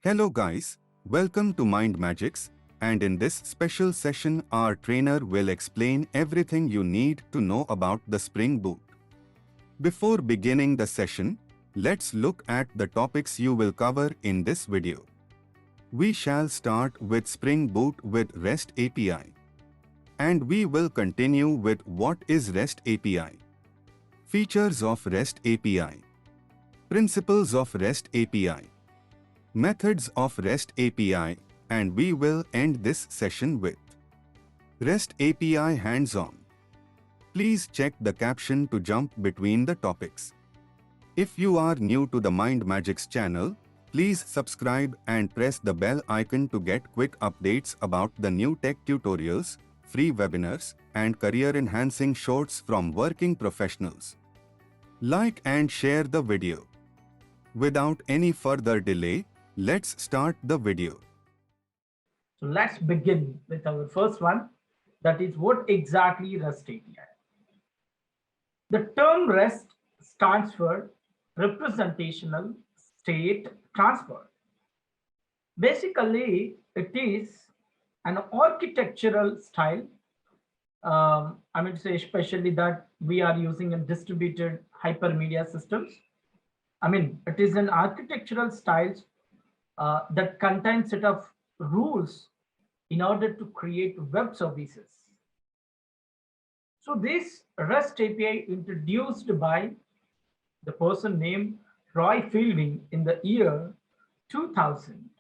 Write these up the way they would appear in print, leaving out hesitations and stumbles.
Hello guys, welcome to MindMajix, and in this special session our trainer will explain everything you need to know about the Spring Boot. Before beginning the session, let's look at the topics you will cover in this video. We shall start with Spring Boot with REST API. And we will continue with what is REST API, features of REST API, principles of REST API, methods of REST API, and we will end this session with REST API hands-on. Please check the caption to jump between the topics. If you are new to the MindMajix channel, please subscribe and press the bell icon to get quick updates about the new tech tutorials, free webinars, and career-enhancing shorts from working professionals. Like and share the video. Without any further delay, let's start the video. So let's begin with our first one, that is what exactly REST API. The term REST stands for Representational State Transfer. Basically, it is an architectural style. I mean to say especially that we are using in distributed hypermedia systems. I mean, it is an architectural styles that contains set of rules in order to create web services. So this REST API introduced by the person named Roy Fielding in the year 2000.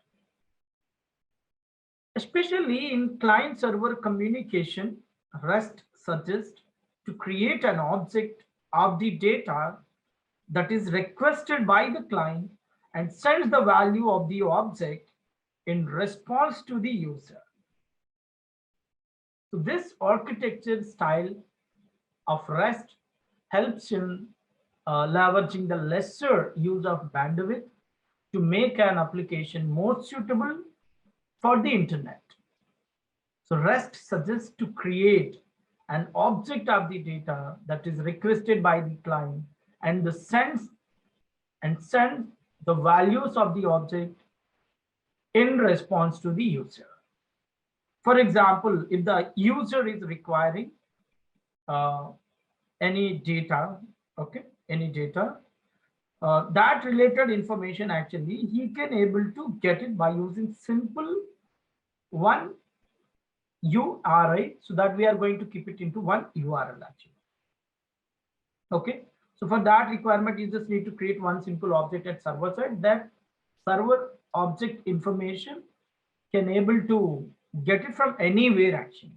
Especially in client-server communication, REST suggests to create an object of the data that is requested by the client and sends the value of the object in response to the user. So this architecture style of REST helps in leveraging the lesser use of bandwidth to make an application more suitable for the internet. So REST suggests to create an object of the data that is requested by the client and send the values of the object in response to the user. For example, if the user is requiring any data, that related information, actually he can able to get it by using simple one URI, so that we are going to keep it into one URL actually. Okay, so for that requirement, you just need to create one simple object at server side. That server object information can able to get it from anywhere actually.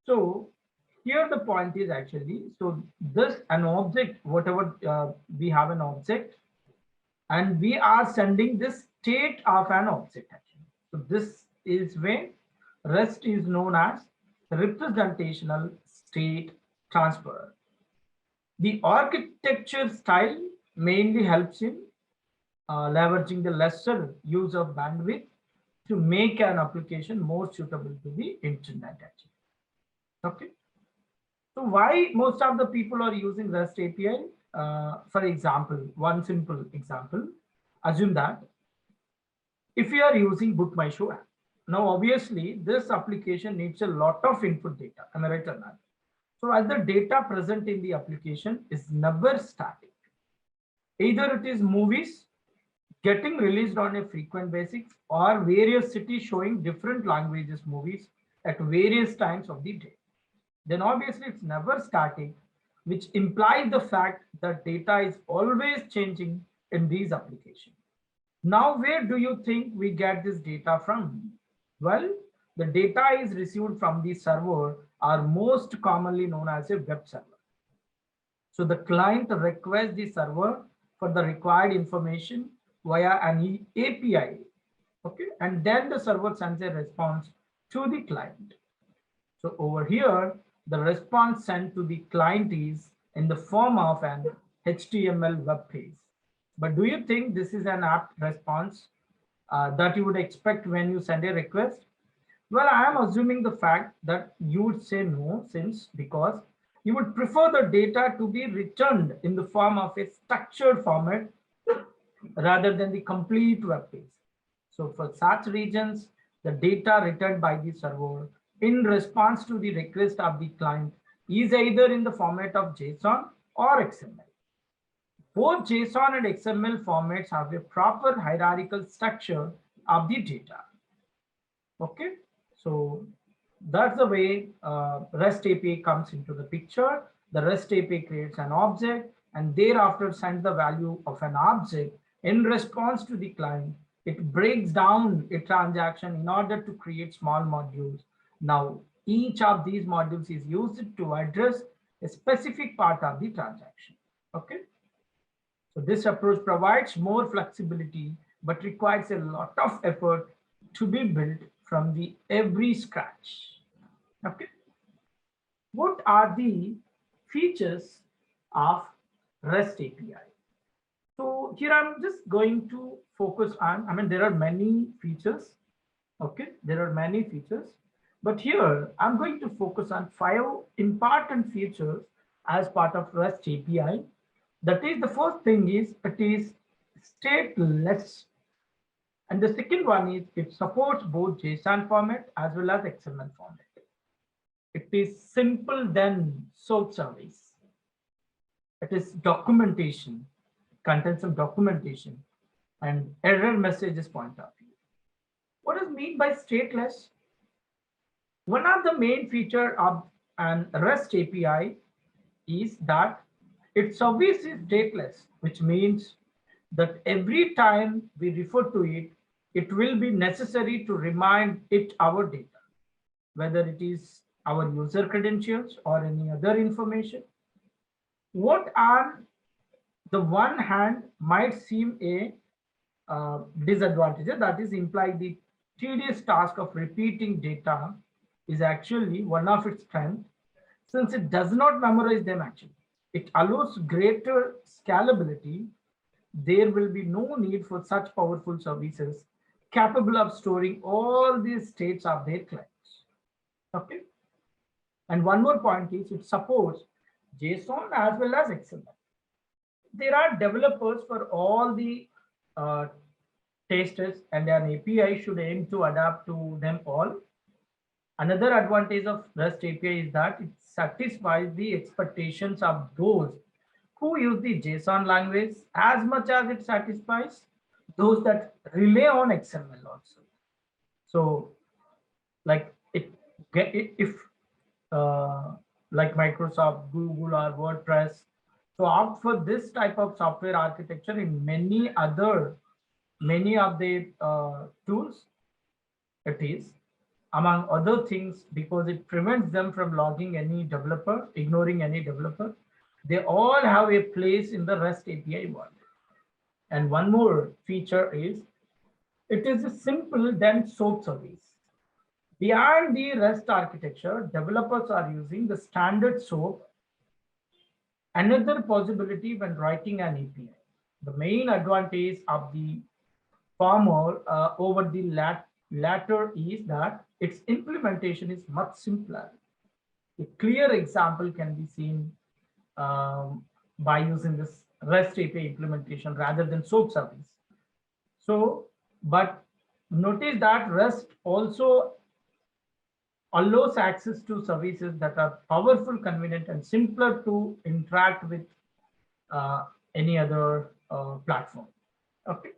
So here the point is actually, so this an object, whatever we have an object, and we are sending this state of an object actually. So this is where REST is known as representational state transfer. The architecture style mainly helps in leveraging the lesser use of bandwidth to make an application more suitable to the internet actually. Okay. So why most of the people are using REST API? For example, one simple example, assume that if you are using Book My Show app, now obviously this application needs a lot of input data, am I right or not? So as the data present in the application is never static. Either it is movies getting released on a frequent basis or various cities showing different languages movies at various times of the day. Then obviously it's never static, which implies the fact that data is always changing in these applications. Now, where do you think we get this data from? Well, the data is received from the server, are most commonly known as a web server. So the client requests the server for the required information via an API, okay, and then the server sends a response to the client. So over here, the response sent to the client is in the form of an HTML web page. But do you think this is an apt response that you would expect when you send a request? Well, I am assuming the fact that you would say no, because you would prefer the data to be returned in the form of a structured format rather than the complete web page. So for such regions, the data returned by the server in response to the request of the client is either in the format of JSON or XML. Both JSON and XML formats have a proper hierarchical structure of the data. Okay, so that's the way REST API comes into the picture. The REST API creates an object and thereafter sends the value of an object in response to the client. It breaks down a transaction in order to create small modules. Now, each of these modules is used to address a specific part of the transaction. Okay. So this approach provides more flexibility, but requires a lot of effort to be built from the every scratch. Okay. What are the features of REST API? So here I'm just going to focus on, there are many features. Okay, there are many features, but here I'm going to focus on 5 important features as part of REST API. That is, the first thing is it is stateless. And the second one is it supports both JSON format as well as XML format. It is simple then SOAP service. It is documentation, contains some documentation and error messages point of view. What does mean by stateless? One of the main feature of an REST API is that its service is stateless, which means that every time we refer to it, it will be necessary to remind it our data, whether it is our user credentials or any other information. What on the one hand might seem a disadvantage, that is imply the tedious task of repeating data is actually one of its strengths, since it does not memorize them actually. It allows greater scalability. There will be no need for such powerful services capable of storing all these states of their clients. Okay. And one more point is it supports JSON as well as XML. There are developers for all the testers, and an API should aim to adapt to them all. Another advantage of REST API is that it satisfies the expectations of those who use the JSON language as much as it satisfies those that rely on XML also. So, like if like Microsoft, Google, or WordPress, so opt for this type of software architecture in many of the tools, it is among other things because it prevents them from ignoring any developer. They all have a place in the REST API world. And one more feature is it is a simple then SOAP service. Beyond the REST architecture, developers are using the standard SOAP. Another possibility when writing an API. The main advantage of the former over the latter is that its implementation is much simpler. A clear example can be seen by using this REST API implementation rather than SOAP service. So, but notice that REST also allows access to services that are powerful, convenient, and simpler to interact with any other platform. Okay.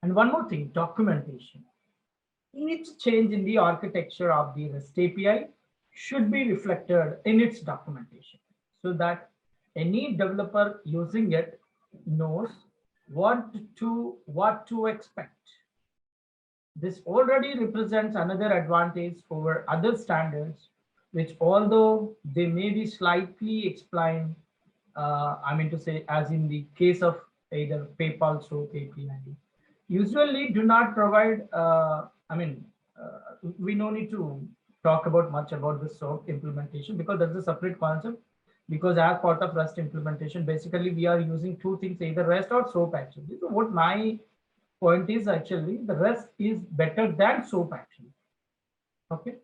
And one more thing, documentation. Each change in the architecture of the REST API should be reflected in its documentation so that any developer using it knows what to expect. This already represents another advantage over other standards, which although they may be slightly explained, as in the case of either PayPal SOAP API, usually do not provide, we no need to talk about much about the SOAP implementation because that's a separate concept. Because as part of REST implementation, basically we are using two things, either REST or SOAP actually. So what my point is actually the REST is better than SOAP actually. Okay.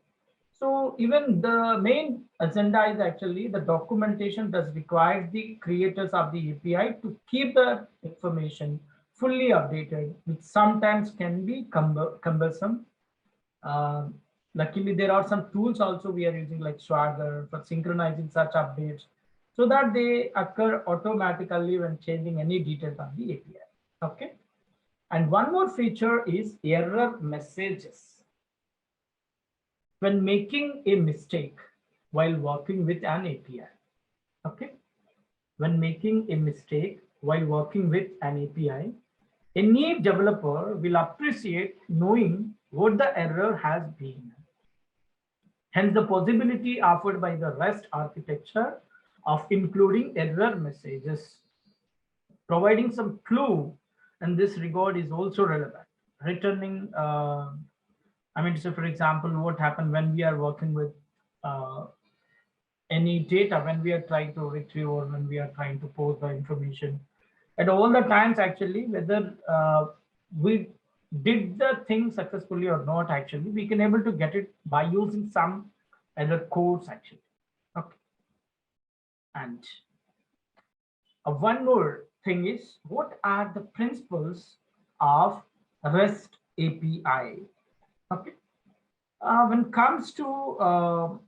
So even the main agenda is actually the documentation does require the creators of the API to keep the information fully updated, which sometimes can be cumbersome. Uh, Luckily, there are some tools also we are using like Swagger for synchronizing such updates so that they occur automatically when changing any details of the API. Okay. And one more feature is error messages. When making a mistake while working with an API. Okay. When making a mistake while working with an API, any developer will appreciate knowing what the error has been. Hence, the possibility offered by the REST architecture of including error messages, providing some clue in this regard is also relevant. Returning, so for example, what happened when we are working with uh, any data, when we are trying to retrieve or when we are trying to post the information, at all the times actually, whether we did the thing successfully or not, actually, we can able to get it by using some other codes actually. Okay. And one more thing is, what are the principles of REST API? Okay. When it comes to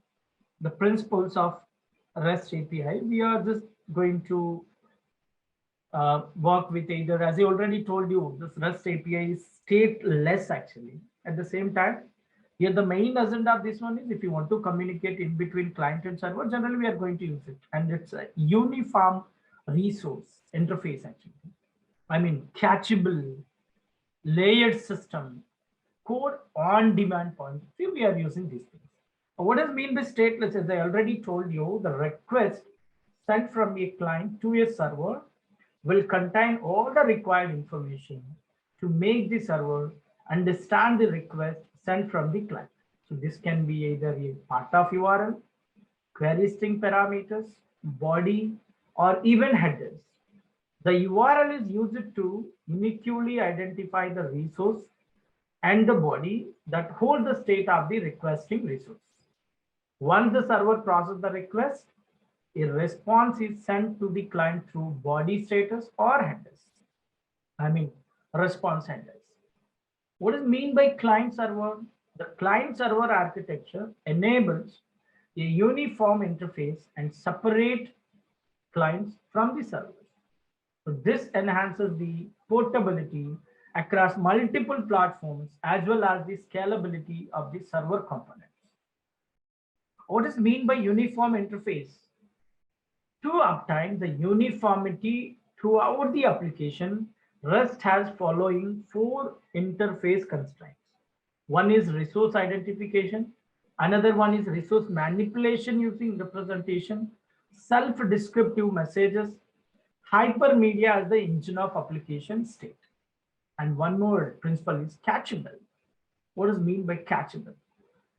the principles of REST API, we are just going to work with either, as I already told you, this REST API is stateless actually. At the same time, here the main agenda of this one is if you want to communicate in between client and server, generally we are going to use it. And it's a uniform resource interface actually. I mean, cacheable, layered system, code on demand point of view, we are using these things. What does mean by stateless? As I already told you, the request sent from a client to a server will contain all the required information to make the server understand the request sent from the client. So this can be either a part of URL, query string parameters, body, or even headers. The URL is used to uniquely identify the resource and the body that hold the state of the requesting resource. Once the server processes the request, a response is sent to the client through body status or headers. I mean, response headers. What is mean by client server? The client server architecture enables a uniform interface and separate clients from the servers. So this enhances the portability across multiple platforms as well as the scalability of the server components. What is mean by uniform interface? To obtain the uniformity throughout the application, REST has following four interface constraints. One is resource identification, another one is resource manipulation using representation, self-descriptive messages, hypermedia as the engine of application state. And one more principle is cacheable. What is mean by cacheable?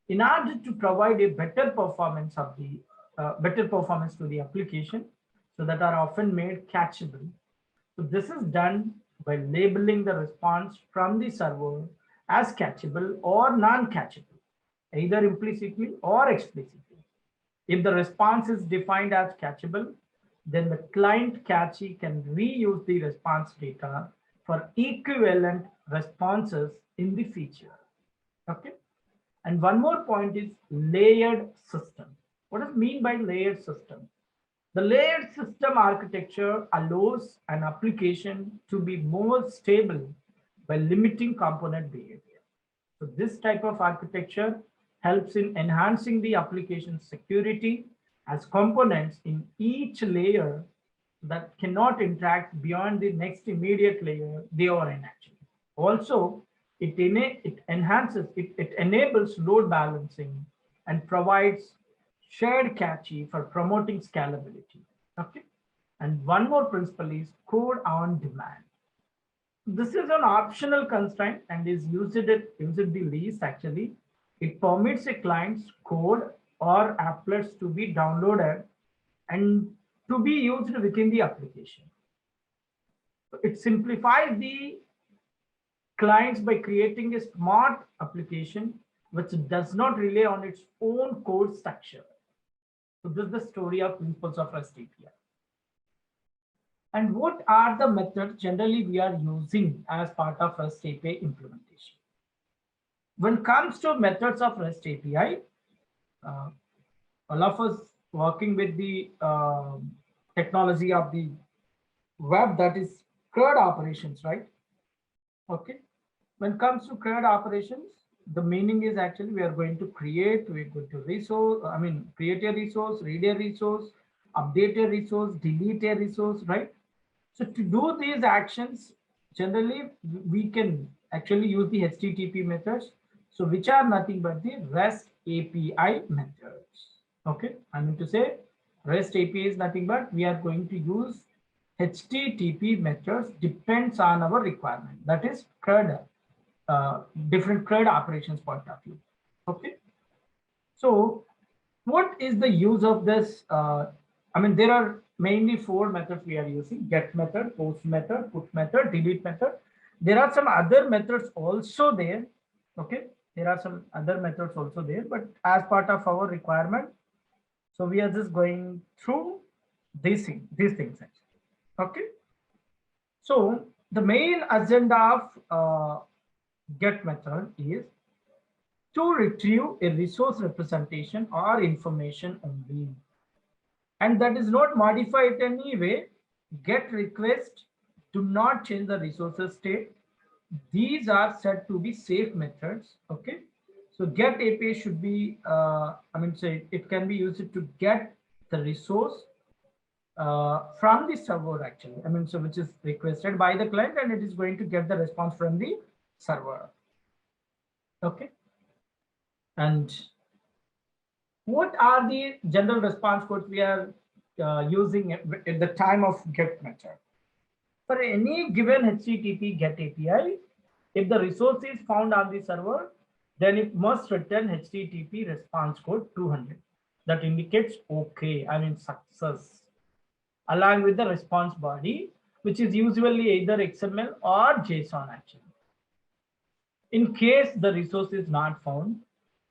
In order to provide a better performance to the application, so that are often made cacheable. So this is done by labeling the response from the server as cacheable or non-cacheable, either implicitly or explicitly. If the response is defined as cacheable, then the client cache can reuse the response data for equivalent responses in the feature. Okay. And one more point is layered system. What does it mean by layered system? The layered system architecture allows an application to be more stable by limiting component behavior. So this type of architecture helps in enhancing the application security as components in each layer that cannot interact beyond the next immediate layer they are in actually. Also, it enables load balancing and provides shared cache for promoting scalability. Okay. And one more principle is code on demand. This is an optional constraint and is used the least actually. It permits a client's code or applets to be downloaded and to be used within the application. It simplifies the clients by creating a smart application which does not rely on its own code structure. So this is the story of principles of REST API. And what are the methods generally we are using as part of REST API implementation? When it comes to methods of REST API, all of us working with the technology of the web, that is CRUD operations, right? Okay. When it comes to CRUD operations, the meaning is actually we are going to create, we're going to create a resource, read a resource, update a resource, delete a resource, right? So to do these actions, generally we can actually use the HTTP methods, so which are nothing but the REST API methods. Okay, I mean to say REST API is nothing but we are going to use HTTP methods depends on our requirement. That is CRUD, different CRUD operations point of view. Okay, so what is the use of this? There are mainly 4 methods we are using: get method, post method, put method, delete method. There are some other methods also there. Okay, there are some other methods also there, but as part of our requirement, so we are just going through these things actually. Okay, so the main agenda of get method is to retrieve a resource representation or information only, and that is not modified in any way. Get request do not change the resources state. These are said to be safe methods. Okay, so get API should be it can be used to get the resource from the server actually, which is requested by the client, and it is going to get the response from the server. Okay, and what are the general response codes we are using at the time of get method? For any given HTTP get API, if the resource is found on the server, then it must return HTTP response code 200. That indicates okay, success, along with the response body, which is usually either XML or JSON actually. In case the resource is not found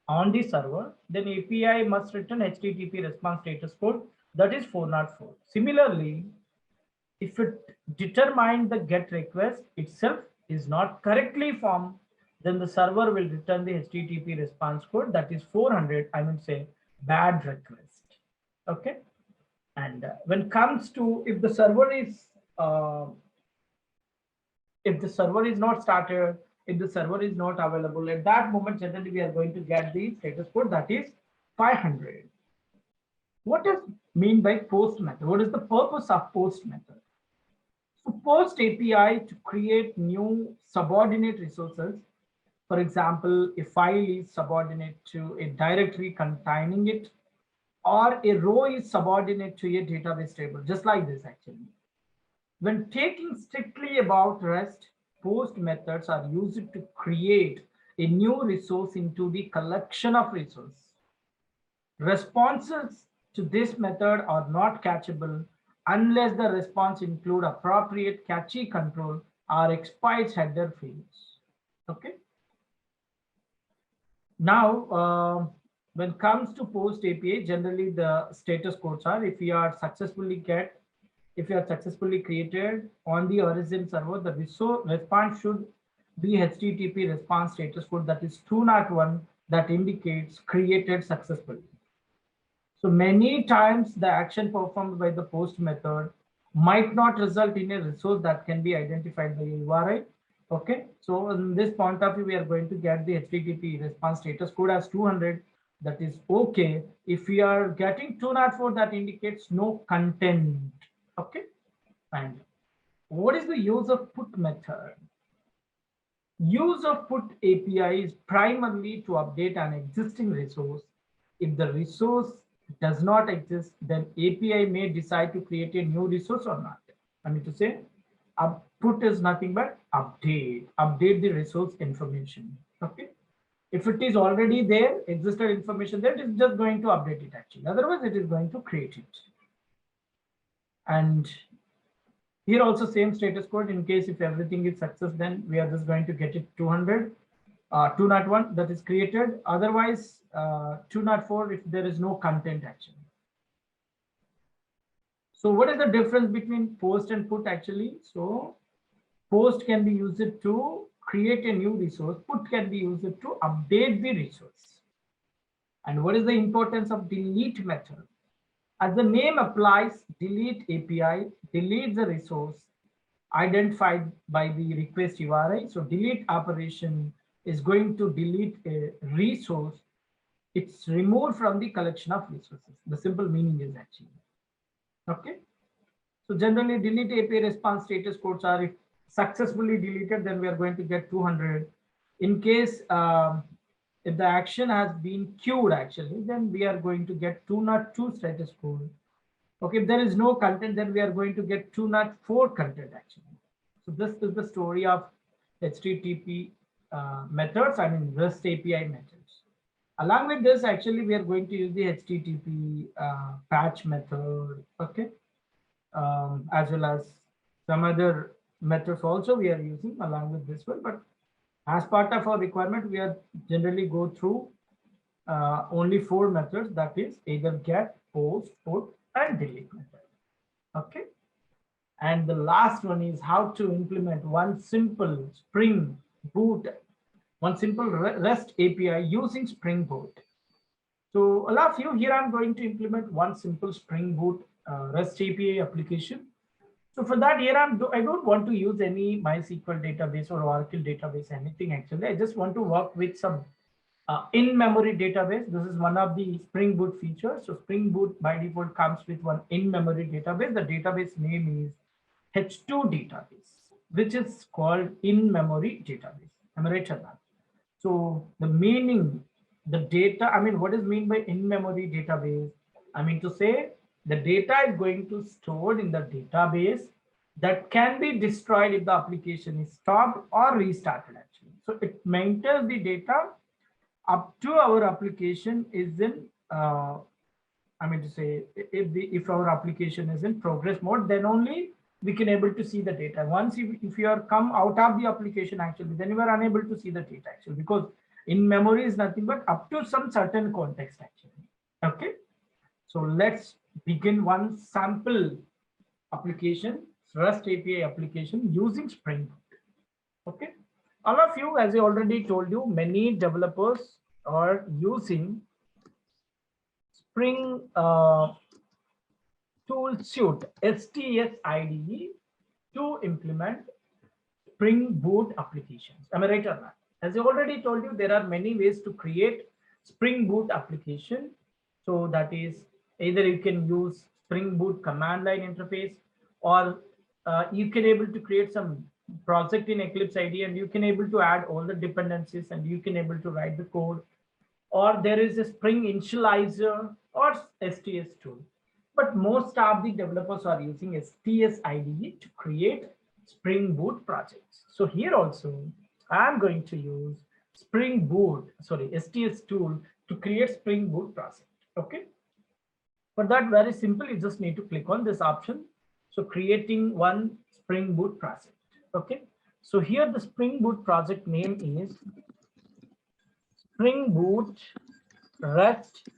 on the server, then API must return HTTP response status code, that is 404. Similarly, if it determined the get request itself is not correctly formed, then the server will return the HTTP response code, that is 400, bad request. Okay, and when it comes to if the server is not started, if the server is not available, at that moment generally we are going to get the status code, that is 500. What does mean by post method? What is the purpose of post method? So post API to create new subordinate resources. For example, a file is subordinate to a directory containing it, or a row is subordinate to a database table, just like this actually. When taking strictly about REST, post methods are used to create a new resource into the collection of resources. Responses to this method are not cacheable unless the response include appropriate cache control or exploits header fields. Okay. Now, when it comes to post API, generally the status codes are if you are successfully created on the origin server, the response should be HTTP response status code, that is 201, that indicates created successfully. So many times the action performed by the post method might not result in a resource that can be identified by URI. Okay, so in this point of view, we are going to get the HTTP response status code as 200. That is okay. If we are getting 204, that indicates no content. Okay, and what is the use of put method? Use of put API is primarily to update an existing resource. If the resource does not exist, then API may decide to create a new resource or not. Put is nothing but update the resource information. Okay, if it is already there, existed information there, it is just going to update it actually. Otherwise, it is going to create it. And here also same status code. In case if everything is success, then we are just going to get it 200. 201 that is created. Otherwise, 204 if there is no content actually. So what is the difference between post and put actually? So post can be used to create a new resource. Put can be used to update the resource. And what is the importance of delete method? As the name applies, delete API deletes the resource identified by the request URI. So delete operation is going to delete a resource. It's removed from the collection of resources. The simple meaning is actually. Okay. So generally delete API response status codes are if successfully deleted, then we are going to get 200. In case if the action has been queued actually, then we are going to get 202 status code. Okay, if there is no content, then we are going to get 204 content actually. So this is the story of HTTP methods, I mean REST API methods. Along with this, actually, we are going to use the HTTP patch method, okay, as well as some other methods also we are using along with this one. But as part of our requirement, we are generally go through only 4 methods, that is either get, post, put, and delete method. Okay. And the last one is how to implement one simple Spring Boot, one simple REST API using Spring Boot. So a lot of you here, I'm going to implement one simple Spring Boot REST API application. So for that here, I don't want to use any MySQL database or Oracle database, anything actually. I just want to work with some in-memory database. This is one of the Spring Boot features. So Spring Boot by default comes with one in-memory database. The database name is H2 database, which is called in-memory database. Am I right or not? So the meaning, the data, I mean, what is mean by in-memory database? I mean to say the data is going to stored in the database that can be destroyed if the application is stopped or restarted actually. So it maintains the data up to our application is in, I mean to say, if our application is in progress mode, then only we can able to see the data. Once if you are come out of the application actually, then you are unable to see the data actually, because in memory is nothing but up to some certain context actually. Okay. So let's begin one sample application, REST API application using Spring Boot. Okay. All of you, as I already told you, many developers are using Spring tool suite STS IDE to implement Spring Boot applications. Am I right or not? As I already told you, there are many ways to create Spring Boot application. So that is either you can use Spring Boot command line interface, or you can able to create some project in Eclipse IDE, and you can able to add all the dependencies, and you can able to write the code, or there is a Spring Initializer or STS tool. But most of the developers are using STS IDE to create Spring Boot projects. So here also, I'm going to use Spring Boot, sorry, STS tool to create Spring Boot project. Okay. For that, very simple, you just need to click on this option. So creating one Spring Boot project. Okay. So here the Spring Boot project name is Spring Boot REST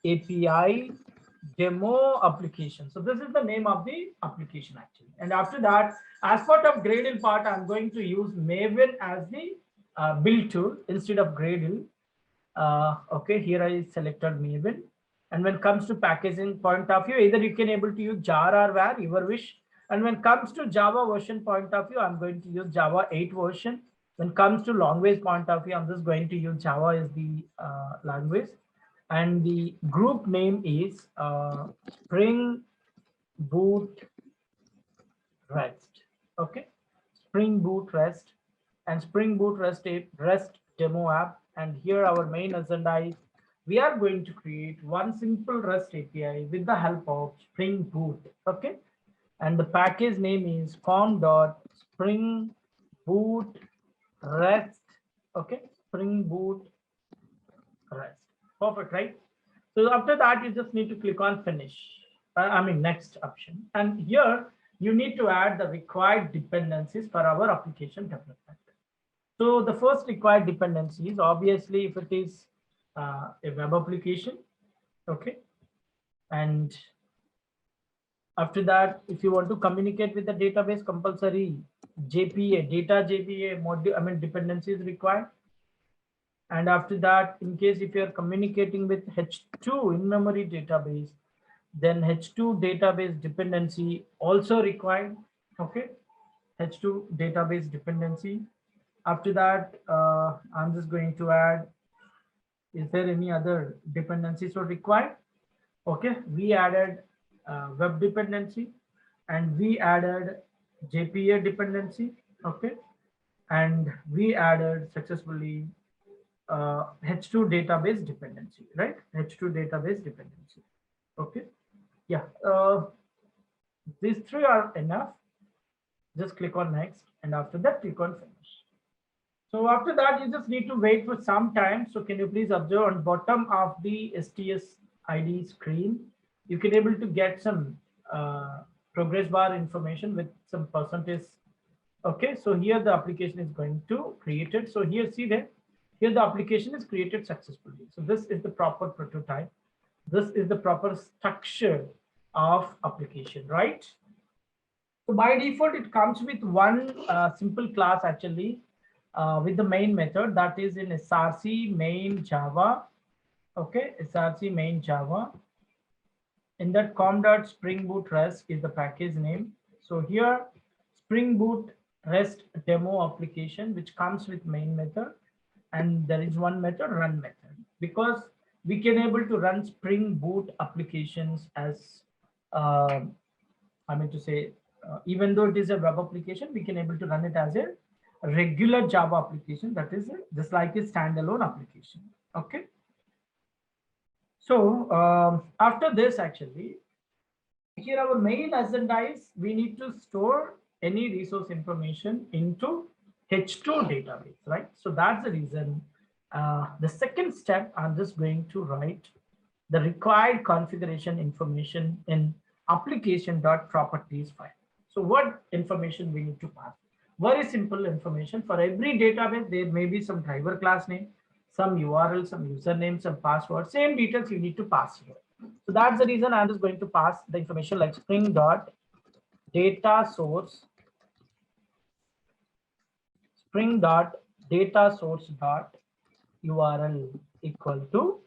API demo application. So this is the name of the application actually. And after that, as part of Gradle part, I'm going to use Maven as the build tool instead of Gradle. Okay, here I selected Maven. And when it comes to packaging point of view, either you can able to use jar or var, your wish. And when it comes to Java version point of view, I'm going to use Java 8 version. When it comes to language point of view, I'm just going to use Java as the language. And the group name is Spring Boot REST. Okay, Spring Boot REST and Spring Boot REST demo app. And here our main agenda is we are going to create one simple REST API with the help of Spring Boot. Okay, and the package name is form.springboot.rest. Okay, Spring Boot REST. Perfect, right? So after that, you just need to click on finish. I mean, next option. And here you need to add the required dependencies for our application development. So the first required dependency is obviously if it is a web application, okay. And after that, if you want to communicate with the database, compulsory JPA, data JPA module, dependency is required. And after that, in case if you are communicating with H2 in-memory database, then H2 database dependency also required, okay. H2 database dependency. After that, I'm just going to add, is there any other dependencies so required? Okay, we added web dependency and we added JPA dependency, okay, and we added successfully H2 database dependency, right? H2 database dependency, okay. Yeah, these three are enough. Just click on next, and after that click on finish. So after that, you just need to wait for some time. So can you please observe on bottom of the STS ID screen, you can able to get some progress bar information with some percentage. Okay, so here the application is going to create it. So here, see that here the application is created successfully. So this is the proper prototype. This is the proper structure of application, right? So by default, it comes with one simple class actually with the main method that is in src main Java. Okay, src main Java. In that com.springboot.rest is the package name. So here Spring Boot REST demo application, which comes with main method, and there is one method run method, because we can able to run Spring Boot applications as even though it is a web application, we can able to run it as a regular Java application, that is just like a standalone application. Okay. So after this, actually, here our main agenda is we need to store any resource information into H2 database, right? So that's the reason. The second step, I'm just going to write the required configuration information in Application.Properties file. So what information we need to pass? Very simple information. For every database, there may be some driver class name, some URL, some username, some password, same details you need to pass here. So that's the reason I'm just going to pass the information like spring.datasource.url equal to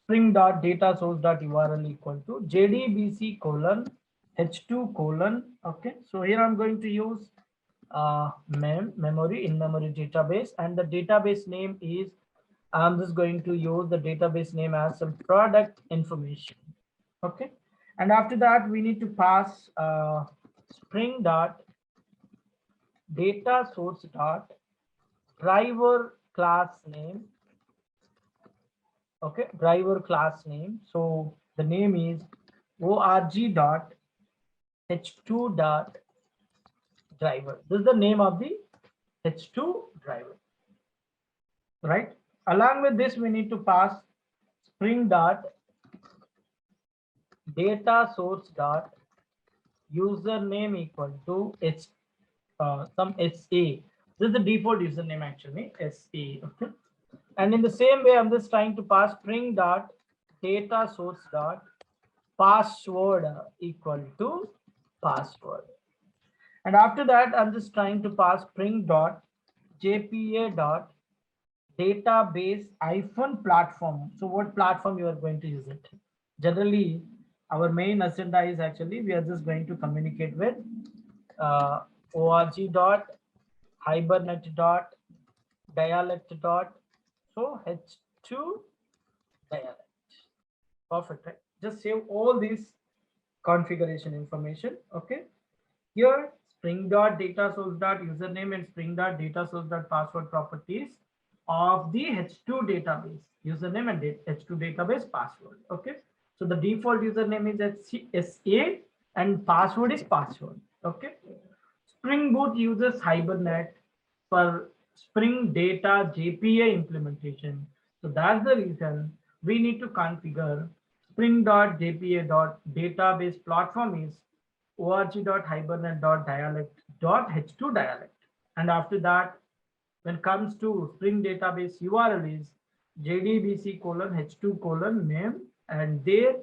spring.datasource.url equal to jdbc colon h2 colon. Okay, so here I'm going to use memory in-memory database, and the database name is, I'm just going to use the database name as some product information. Okay, and after that we need to pass spring.datasource.driver class name. Okay, driver class name. So the name is org.h2.driver. This is the name of the H2 driver, right? Along with this, we need to pass spring.datasource.username equal to some SA. This is the default username actually, SA. Okay. And in the same way, I'm just trying to pass spring.datasource.password equal to password. And after that, I'm just trying to pass spring.jpa.database-platform. So what platform you are going to use it? Generally, our main agenda is actually we are just going to communicate with org.hibernate.dialect. So H2 dialect. Perfect, right? Just save all these configuration information. Okay. Here spring.datasource.username and spring.datasource.password properties of the H2 database, username and H2 database password. Okay. So the default username is SA and password is password. Okay. Spring Boot uses Hibernate for Spring Data JPA implementation. So that's the reason we need to configure spring.jpa.database platform is org.hibernate.dialect.h2 dialect. And after that, when it comes to Spring database URL is jdbc:h2:name, and there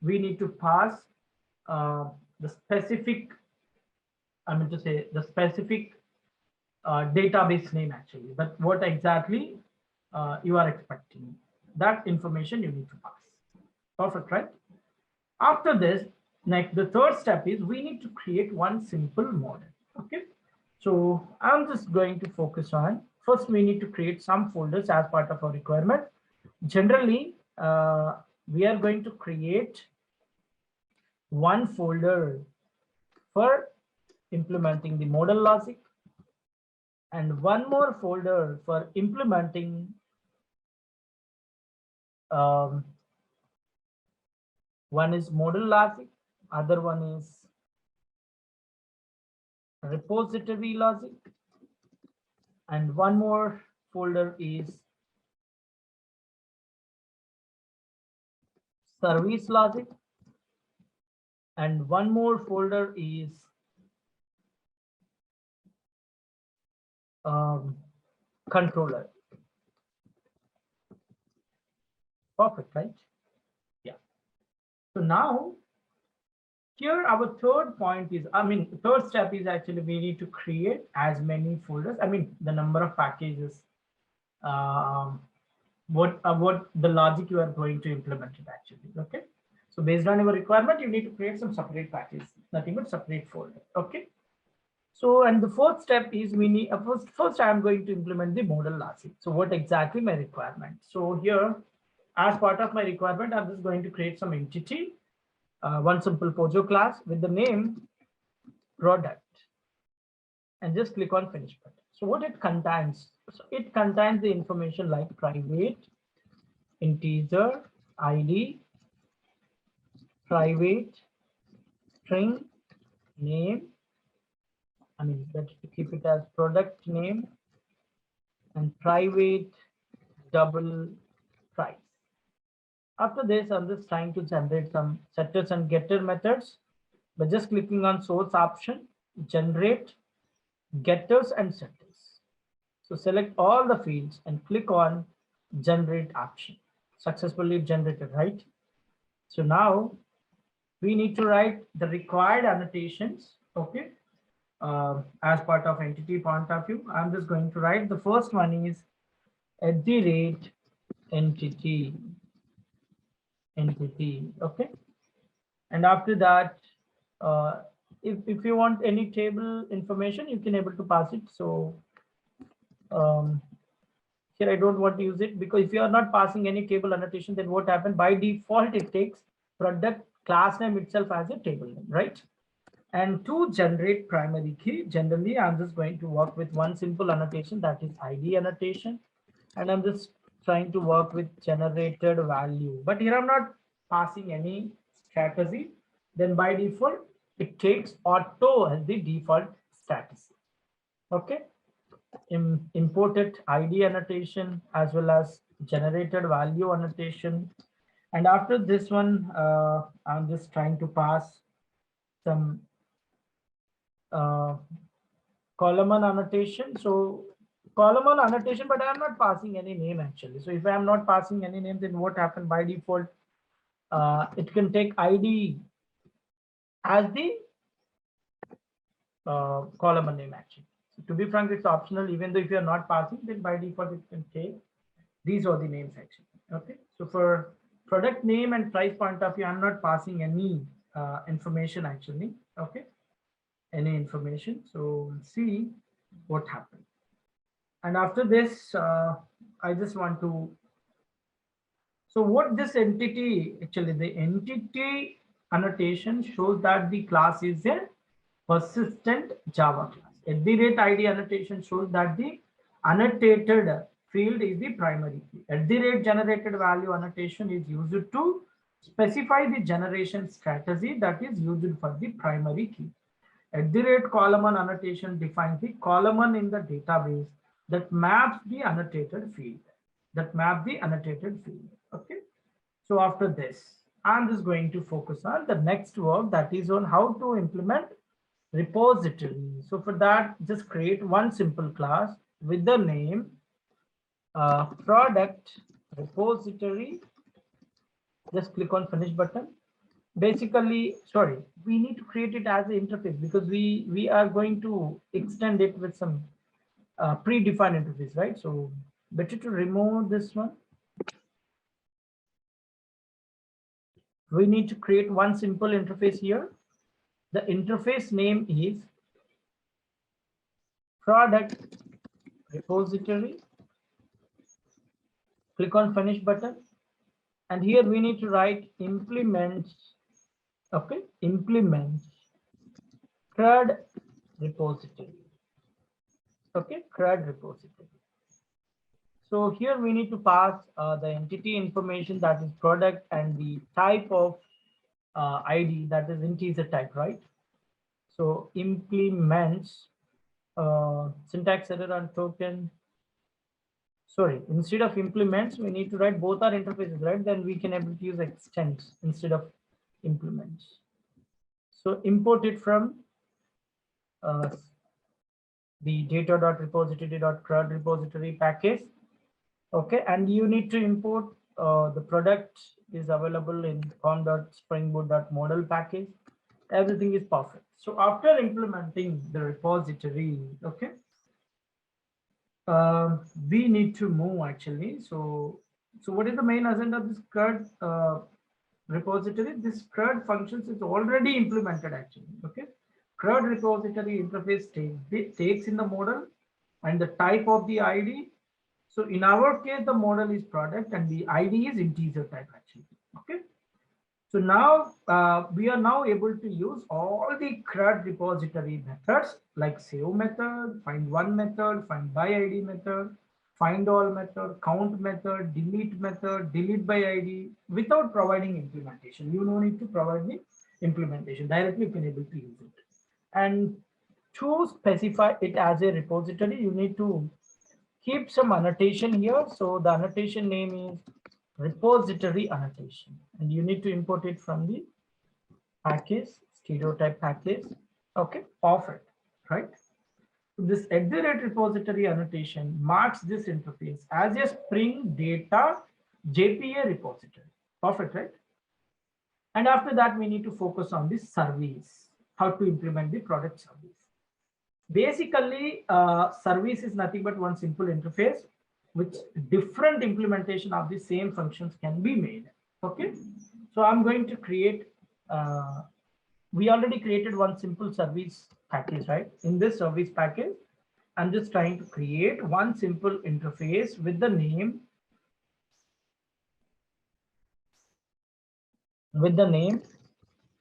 we need to pass the specific, I mean to say the specific database name actually, but what exactly you are expecting, that information you need to pass. Perfect, right? After this, next, the third step is we need to create one simple model. Okay, so I'm just going to focus on, first we need to create some folders as part of our requirement. Generally, we are going to create one folder for implementing the model logic and one more folder for implementing one is model logic, other one is repository logic, and one more folder is service logic, and one more folder is controller. Perfect, right? Yeah. So now here our third point is, third step is actually we need to create as many folders. The number of packages, what the logic you are going to implement it actually. Okay. So based on your requirement, you need to create some separate packages, nothing but separate folder. Okay. So, and the fourth step is we need, first I'm going to implement the model logic. So what exactly my requirement? So here, as part of my requirement, I'm just going to create some entity, one simple Pojo class with the name product, and just click on finish button. So what it contains? So it contains the information like private, integer, ID, private, string, name. Let's keep it as product name, and private double price. After this, I'm just trying to generate some setters and getter methods by just clicking on source option, generate getters and setters. So select all the fields and click on generate option. Successfully generated, right? So now we need to write the required annotations. Okay. As part of entity point of view, I'm just going to write the first one is @ entity. Okay. And after that, if you want any table information, you can able to pass it. So here I don't want to use it, because if you are not passing any table annotation, then what happened? By default, it takes product class name itself as a table name, right? And to generate primary key, generally, I'm just going to work with one simple annotation, that is ID annotation. And I'm just trying to work with generated value. But here I'm not passing any strategy. Then by default, it takes auto as the default status. Okay. Imported ID annotation as well as generated value annotation. And after this one, I'm just trying to pass some column annotation. So column annotation, but I'm not passing any name actually. So if I'm not passing any name, then what happened? By default, it can take ID as the column name actually. So to be frank, it's optional. Even though if you're not passing, then by default it can take these are the names actually. Okay. So for product name and price point of view, I'm not passing any information actually. Okay. Any information. So we'll see what happened. And after this, I just want to, so what this entity, actually the entity annotation shows that the class is a persistent Java class. @ ID annotation shows that the annotated field is the primary key. @ generated value annotation is used to specify the generation strategy that is used for the primary key. @ column annotation defines the column in the database that maps the annotated field. Okay. So after this, I'm just going to focus on the next work, that is on how to implement repository. So for that, just create one simple class with the name product repository. Just click on finish button. Basically, sorry, we need to create it as an interface because we are going to extend it with some predefined interface, right? So better to remove this one. We need to create one simple interface here. The interface name is product repository. Click on finish button. And here we need to write implements. Okay, implements CRUD repository. Okay, CRUD repository. So here we need to pass the entity information, that is product, and the type of ID, that is integer type, right? So implements syntax error on token. Sorry, instead of implements, we need to write both our interfaces, right? Then we can able to use extends instead of implements. So import it from the data.repository.crud repository package. Okay, and you need to import the product is available in com.springboot.model package. Everything is perfect. So after implementing the repository, okay, we need to move actually. So what is the main agenda of this CRUD repository? This CRUD functions is already implemented actually. Okay, CRUD repository interface takes in the model and the type of the ID. So in our case, the model is product and the ID is integer type actually. Okay. So now we are now able to use all the CRUD repository methods like save method, find one method, find by ID method, find all method, count method, delete method, delete by ID without providing implementation. You no need to provide the implementation. Directly you can able to use it. And to specify it as a repository, you need to keep some annotation here. So the annotation name is repository annotation, and you need to import it from the package, stereotype package. Okay, of it, right? This @repository annotation marks this interface as a Spring Data JPA repository. Perfect, right? And after that, we need to focus on this service, how to implement the product service. Basically, service is nothing but one simple interface which different implementation of the same functions can be made. Okay, so I'm going to create, we already created one simple service package, right? In this service package, I'm just trying to create one simple interface with the name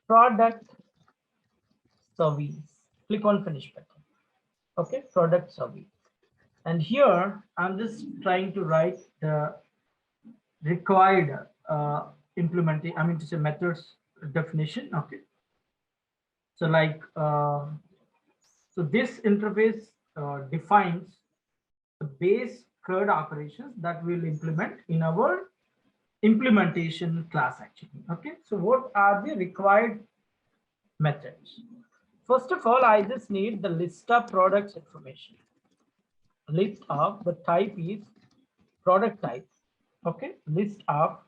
product service. Click on finish button. Okay, product service. And here I'm just trying to write the required implementing, I mean to say methods definition. Okay, so like so this interface defines the base CRUD operations that we'll implement in our implementation class actually. Okay, so what are the required methods? First of all, I just need the list of products information. List of the type is product type. Okay, list of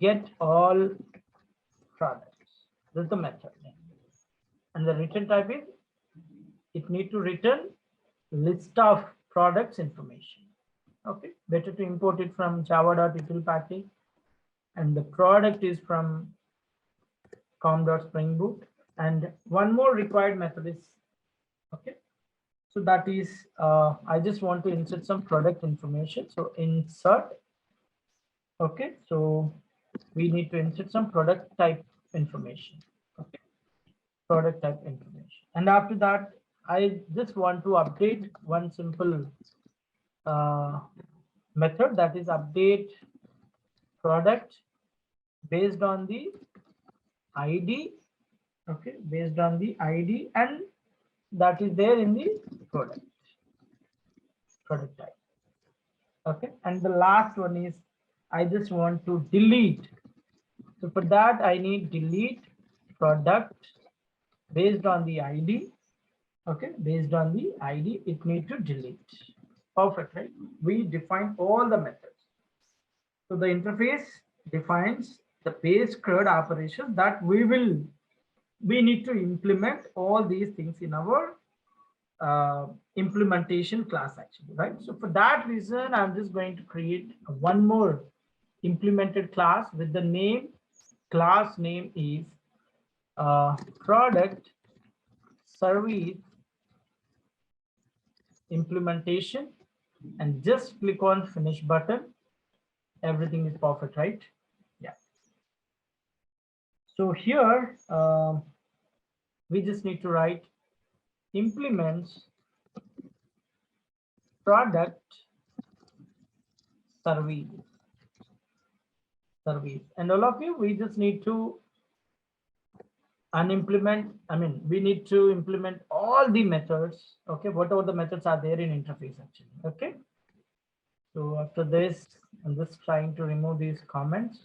get all products. This is the method name. And the return type is it need to return list of products information. Okay, better to import it from java.util package, and the product is from com.springboot. And one more required method is okay. So that is I just want to insert some product information. So insert. Okay, so we need to insert some product type information. Okay, product type information. And after that, I just want to update one simple method, that is update product based on the ID. Okay, based on the ID, and that is there in the product type. Okay, and the last one is I just want to delete. So for that I need delete product based on the ID. Okay, based on the ID, it need to delete. Perfect, right? We define all the methods. So the interface defines the base CRUD operations that we need to implement all these things in our implementation class actually, right? So for that reason, I'm just going to create one more implemented class with the name, class name is product service implementation, and just click on finish button. Everything is perfect, right? Yeah. So here we just need to write implements product service, and all of you, we just need to we need to implement all the methods, okay, whatever the methods are there in interface actually, okay. So after this, I'm just trying to remove these comments,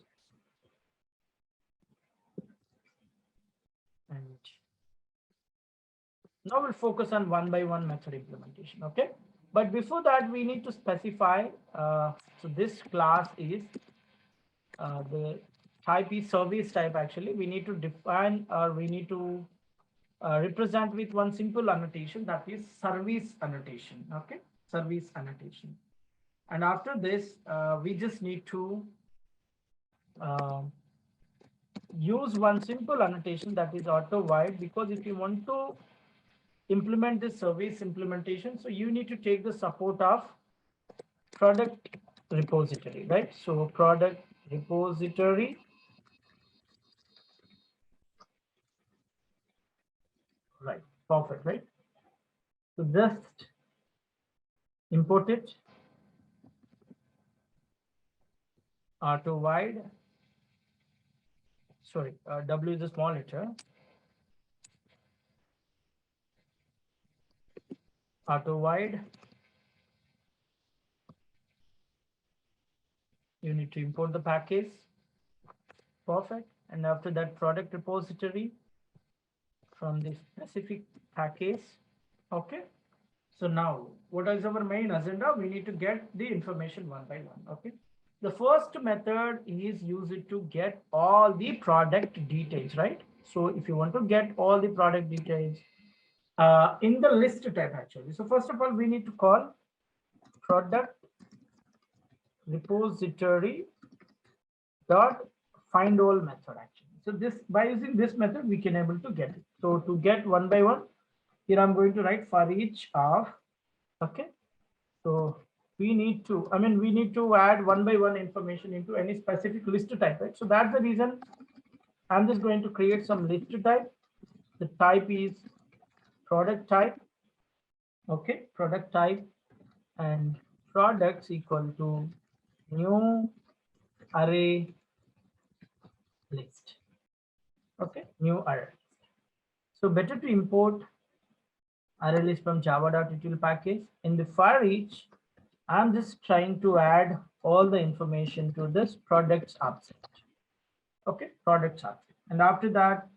and now we'll focus on one by one method implementation, okay. But before that, we need to specify, so this class is the type is service type actually. We need to define, or we need to represent with one simple annotation, that is service annotation, okay, service annotation. And after this, we just need to use one simple annotation, that is auto void, because if you want to implement this service implementation, so you need to take the support of product repository, right? So product repository, right? Perfect, right? So just import it, auto void, sorry, W is a small letter, auto void. You need to import the package. Perfect. And after that, product repository from the specific package. Okay. So now, what is our main agenda? We need to get the information one by one. Okay. The first method is use it to get all the product details, right? So if you want to get all the product details in the list type actually. So first of all, we need to call product repository dot find all method actually. So this, by using this method, we can able to get it. So to get one by one, here I'm going to write for each of, okay. So we need to, we need to add one by one information into any specific list type, right? So that's the reason I'm just going to create some list type. The type is product type, okay, product type, and products equal to new array list, okay, new array. So better to import array list from java.util package. In the for each, I'm just trying to add all the information to this products object, okay, products object. And after that,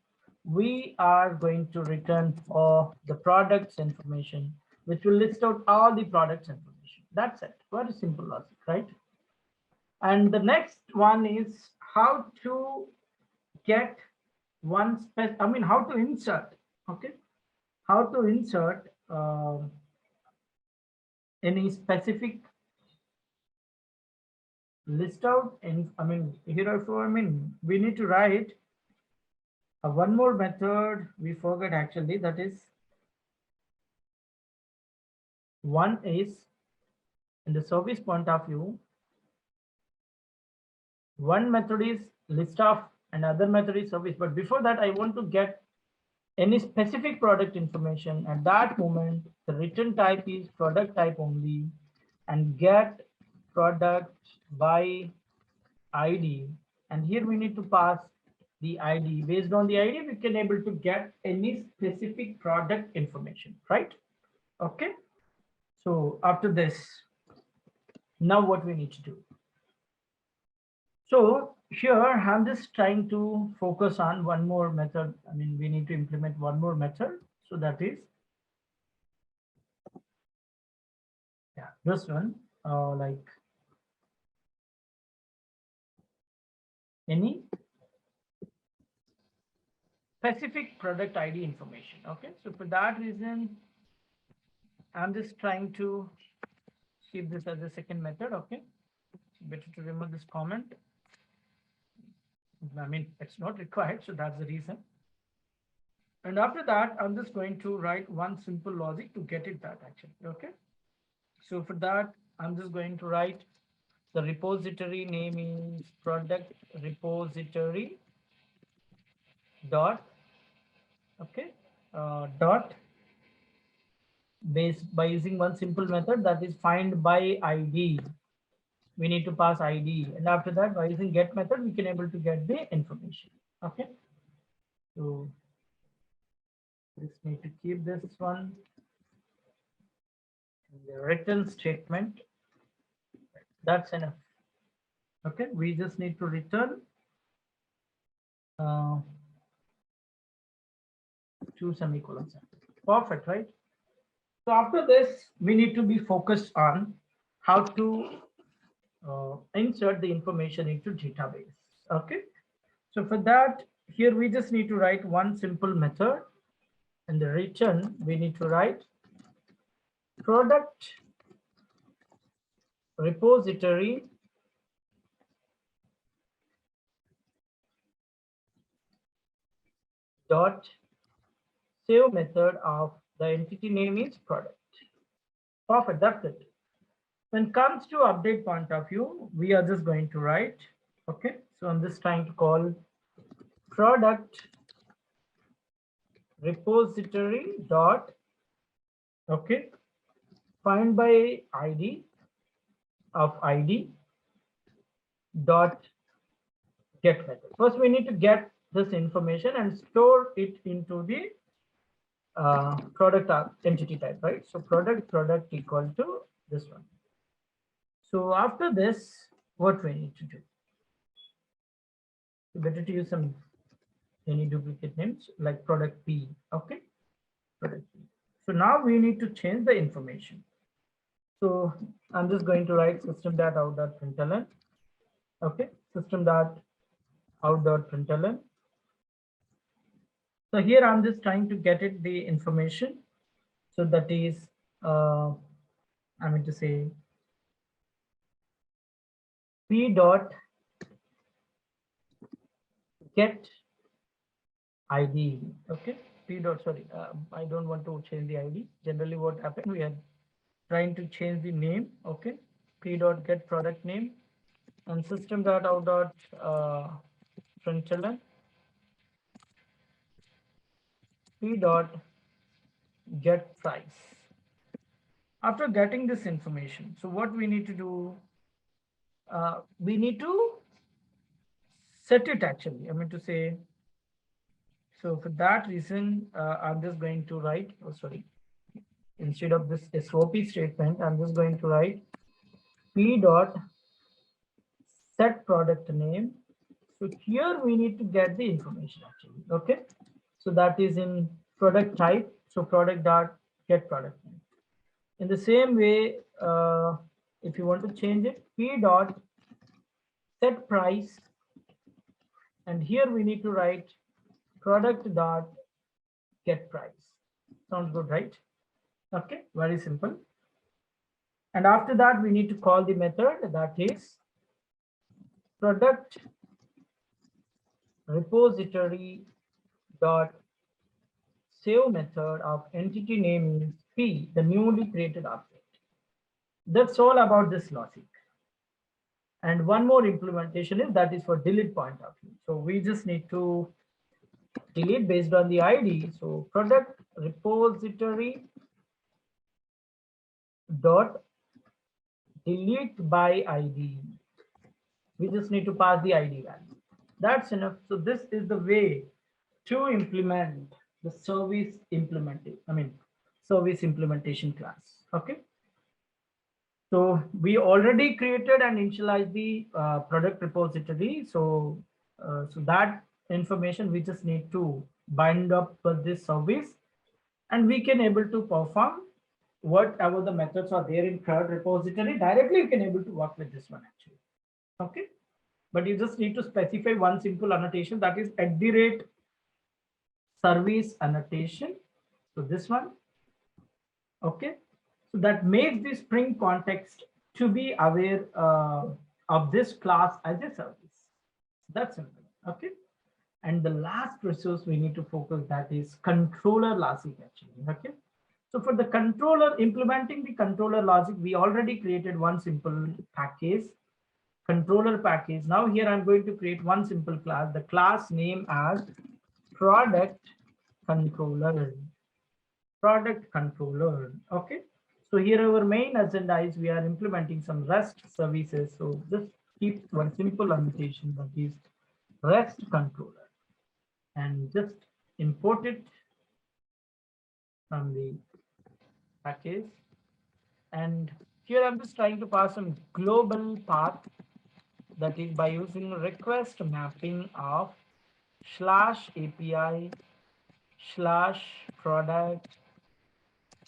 we are going to return the products information, which will list out all the products information. That's it. Very simple logic, right? And the next one is how to get one how to insert, okay, how to insert any specific list out. And here also, we need to write one more method we forgot actually, that is one is in the service point of view, one method is list of and other method is service. But before that, I want to get any specific product information. At that moment, the return type is product type only, and get product by ID. And here we need to pass the ID. Based on the ID, we can able to get any specific product information, right? Okay. So after this, now what we need to do. So here I'm just trying to focus on one more method. We need to implement one more method. So that is this one, like any specific product ID information. Okay, so for that reason, I'm just trying to keep this as a second method. Okay, better to remove this comment. I mean, it's not required, so that's the reason. And after that, I'm just going to write one simple logic to get it that actually. Okay, so for that, I'm just going to write the repository name is product repository dot, okay, dot base by using one simple method, that is find by ID. We need to pass ID, and after that, by using get method, we can able to get the information. Okay, so just need to keep this one in the return statement. That's enough. Okay, we just need to return two semicolons. Perfect, right? So after this, we need to be focused on how to insert the information into database. Okay, so for that, here we just need to write one simple method. In the return, we need to write product repository dot save method of the entity name is product. Perfect, that's it. When it comes to update point of view, we are just going to write, okay, so I'm just trying to call product repository dot, okay, find by ID of ID dot get method. First, we need to get this information and store it into the product entity type, right? So product equal to this one. So after this, what we need to do? Better to use some any duplicate names like product P. Okay, product P. So now we need to change the information. So I'm just going to write system.out.println. Okay, system.out.println. So here I'm just trying to get it the information. So that is, I mean to say, P dot get ID. Okay, P dot, sorry, I don't want to change the ID. Generally, what happened, we are trying to change the name. Okay, P dot get product name and system.out.println P dot get price. After getting this information, so what we need to do, we need to set it actually. I mean to say, so for that reason, I'm just going to write, oh sorry, instead of this SOP statement, I'm just going to write P dot set product name. So here we need to get the information actually. Okay, so that is in product type. So product dot get product name. In the same way, if you want to change it, P dot set price, and here we need to write product dot get price. Sounds good, right? Okay, very simple. And after that, we need to call the method that is product repository dot save method of entity name is P, the newly created object. That's all about this logic. And one more implementation is that is for delete point of view. So we just need to delete based on the ID. So product repository dot delete by ID. We just need to pass the ID value. That's enough. So this is the way to implement the service implementation class. Okay. So we already created and initialized the product repository. So that information we just need to bind up with this service, and we can able to perform whatever the methods are there in CRUD repository, directly you can able to work with this one actually. Okay, but you just need to specify one simple annotation, that is @service annotation. So this one, okay, so that makes the Spring context to be aware of this class as a service. That's simple. Okay, and the last resource we need to focus, that is controller logic actually. Okay, so for the controller, implementing the controller logic, we already created one simple package, controller package. Now here I'm going to create one simple class, the class name as product controller. Okay, so here our main agenda is we are implementing some REST services. So just keep one simple annotation, that is REST controller, and just import it from the package. And here I'm just trying to pass some global path, that is by using request mapping of /API/product.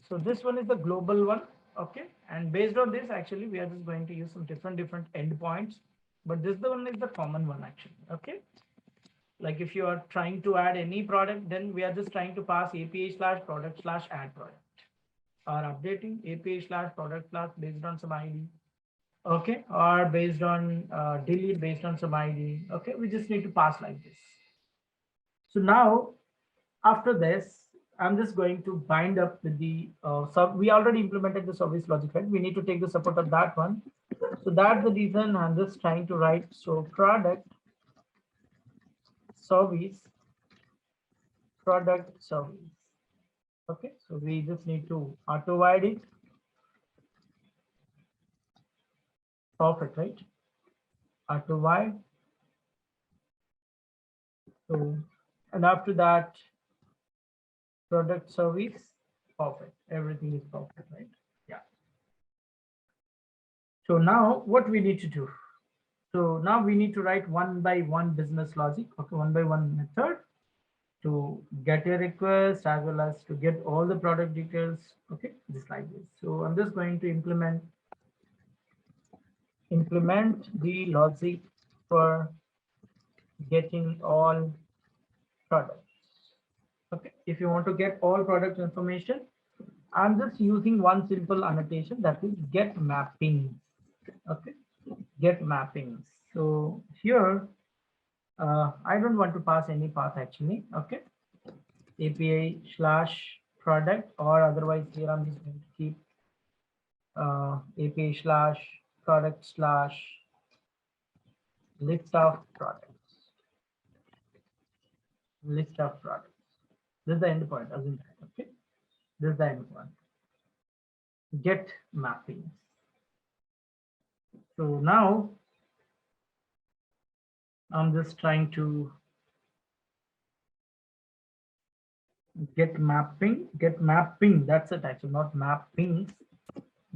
So this one is the global one. Okay, and based on this, actually we are just going to use some different endpoints, but this the one is the common one actually. Okay, like if you are trying to add any product, then we are just trying to pass API/product/add product, or updating API/product class based on some ID. Okay, or based on delete based on some ID. Okay, we just need to pass like this. So now after this, I'm just going to bind up with the we already implemented the service logic, right? We need to take the support of that one. So that's the reason I'm just trying to write. So product service. Okay, so we just need to auto-wide it. Perfect, right? Auto-wide. So, and after that, product service. Perfect. Everything is perfect, right? Yeah. So now what we need to do? So now we need to write one by one business logic. Okay, one by one method to get a request as well as to get all the product details. Okay, just like this. So I'm just going to implement the logic for getting all products. Okay, if you want to get all product information, I'm just using one simple annotation, that is get mappings. Okay, get mappings. So here I don't want to pass any path actually. Okay, API/product, or otherwise here I'm just going to keep API/product/list of products. List of products. This is the endpoint, isn't it? Okay, this is the endpoint. Get mappings. So now I'm just trying to get mapping. That's it actually, not mappings.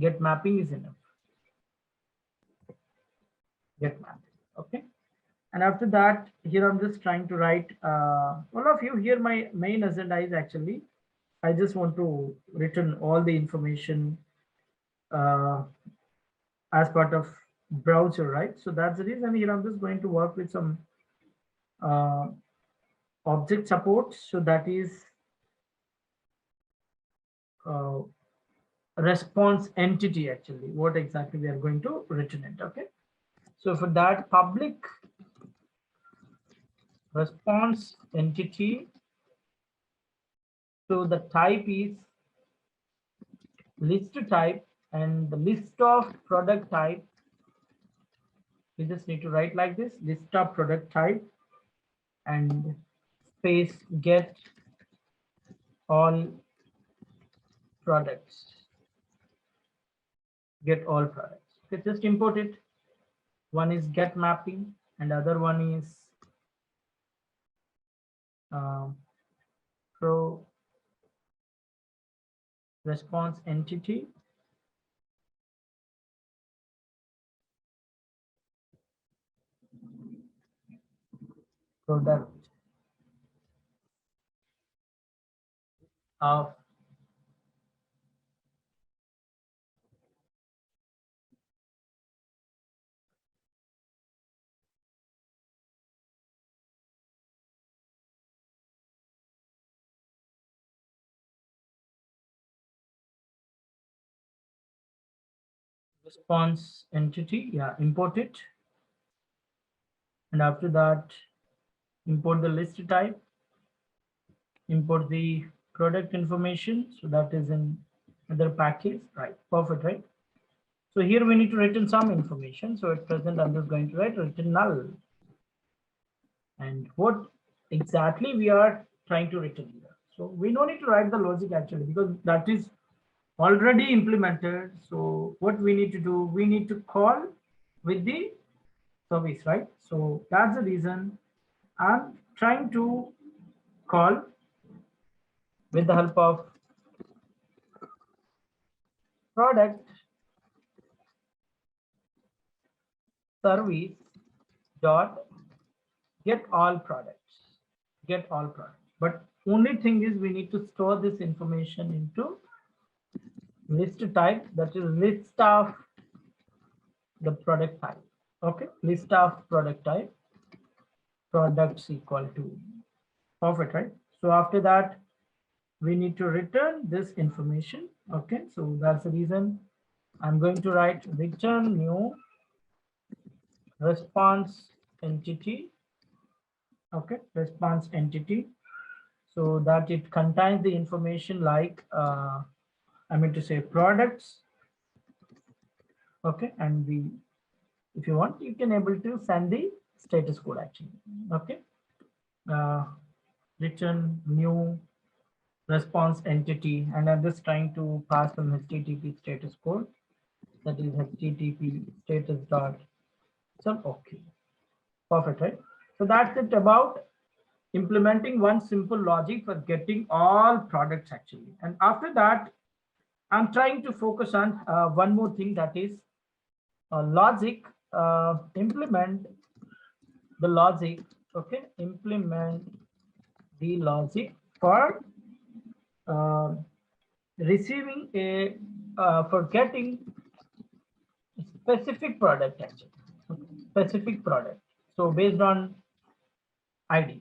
Get mapping is enough. Get mapping. Okay. And after that, here I'm just trying to write all of you here. My main agenda is actually, I just want to return all the information as part of browser, right? So that's the reason here I'm just going to work with some object support. So that is response entity actually, what exactly we are going to return it. Okay, so for that, public response entity, so the type is list type, and the list of product type, we just need to write like this, list of product type, and space get all products. Get all products. Okay, just import it. One is get mapping, and other one is pro response entity. Product of response entity, yeah, import it. And after that, import the list type, import the product information. So that is in other package, right? Perfect, right? So here we need to return some information. So at present, I'm just going to write return null. And what exactly we are trying to return here. So we don't need to write the logic actually, because that is already implemented. So what we need to do, we need to call with the service, right? So that's the reason I'm trying to call with the help of product service dot get all products. But only thing is we need to store this information into list type, that is list of the product type. Okay, list of product type, products equal to, perfect, right? So after that, we need to return this information. Okay, so that's the reason I'm going to write return new response entity. Okay, response entity, so that it contains the information like I mean to say products. Okay, and if you want, you can able to send the status code actually. Okay, return new response entity, and I'm just trying to pass some HTTP status code, that is HTTP status dot some. Okay, perfect, right? So that's it about implementing one simple logic for getting all products actually. And after that, I'm trying to focus on one more thing, that is logic. Implement the logic. Okay, implement the logic for receiving a for getting specific product actually. Specific product. So based on ID,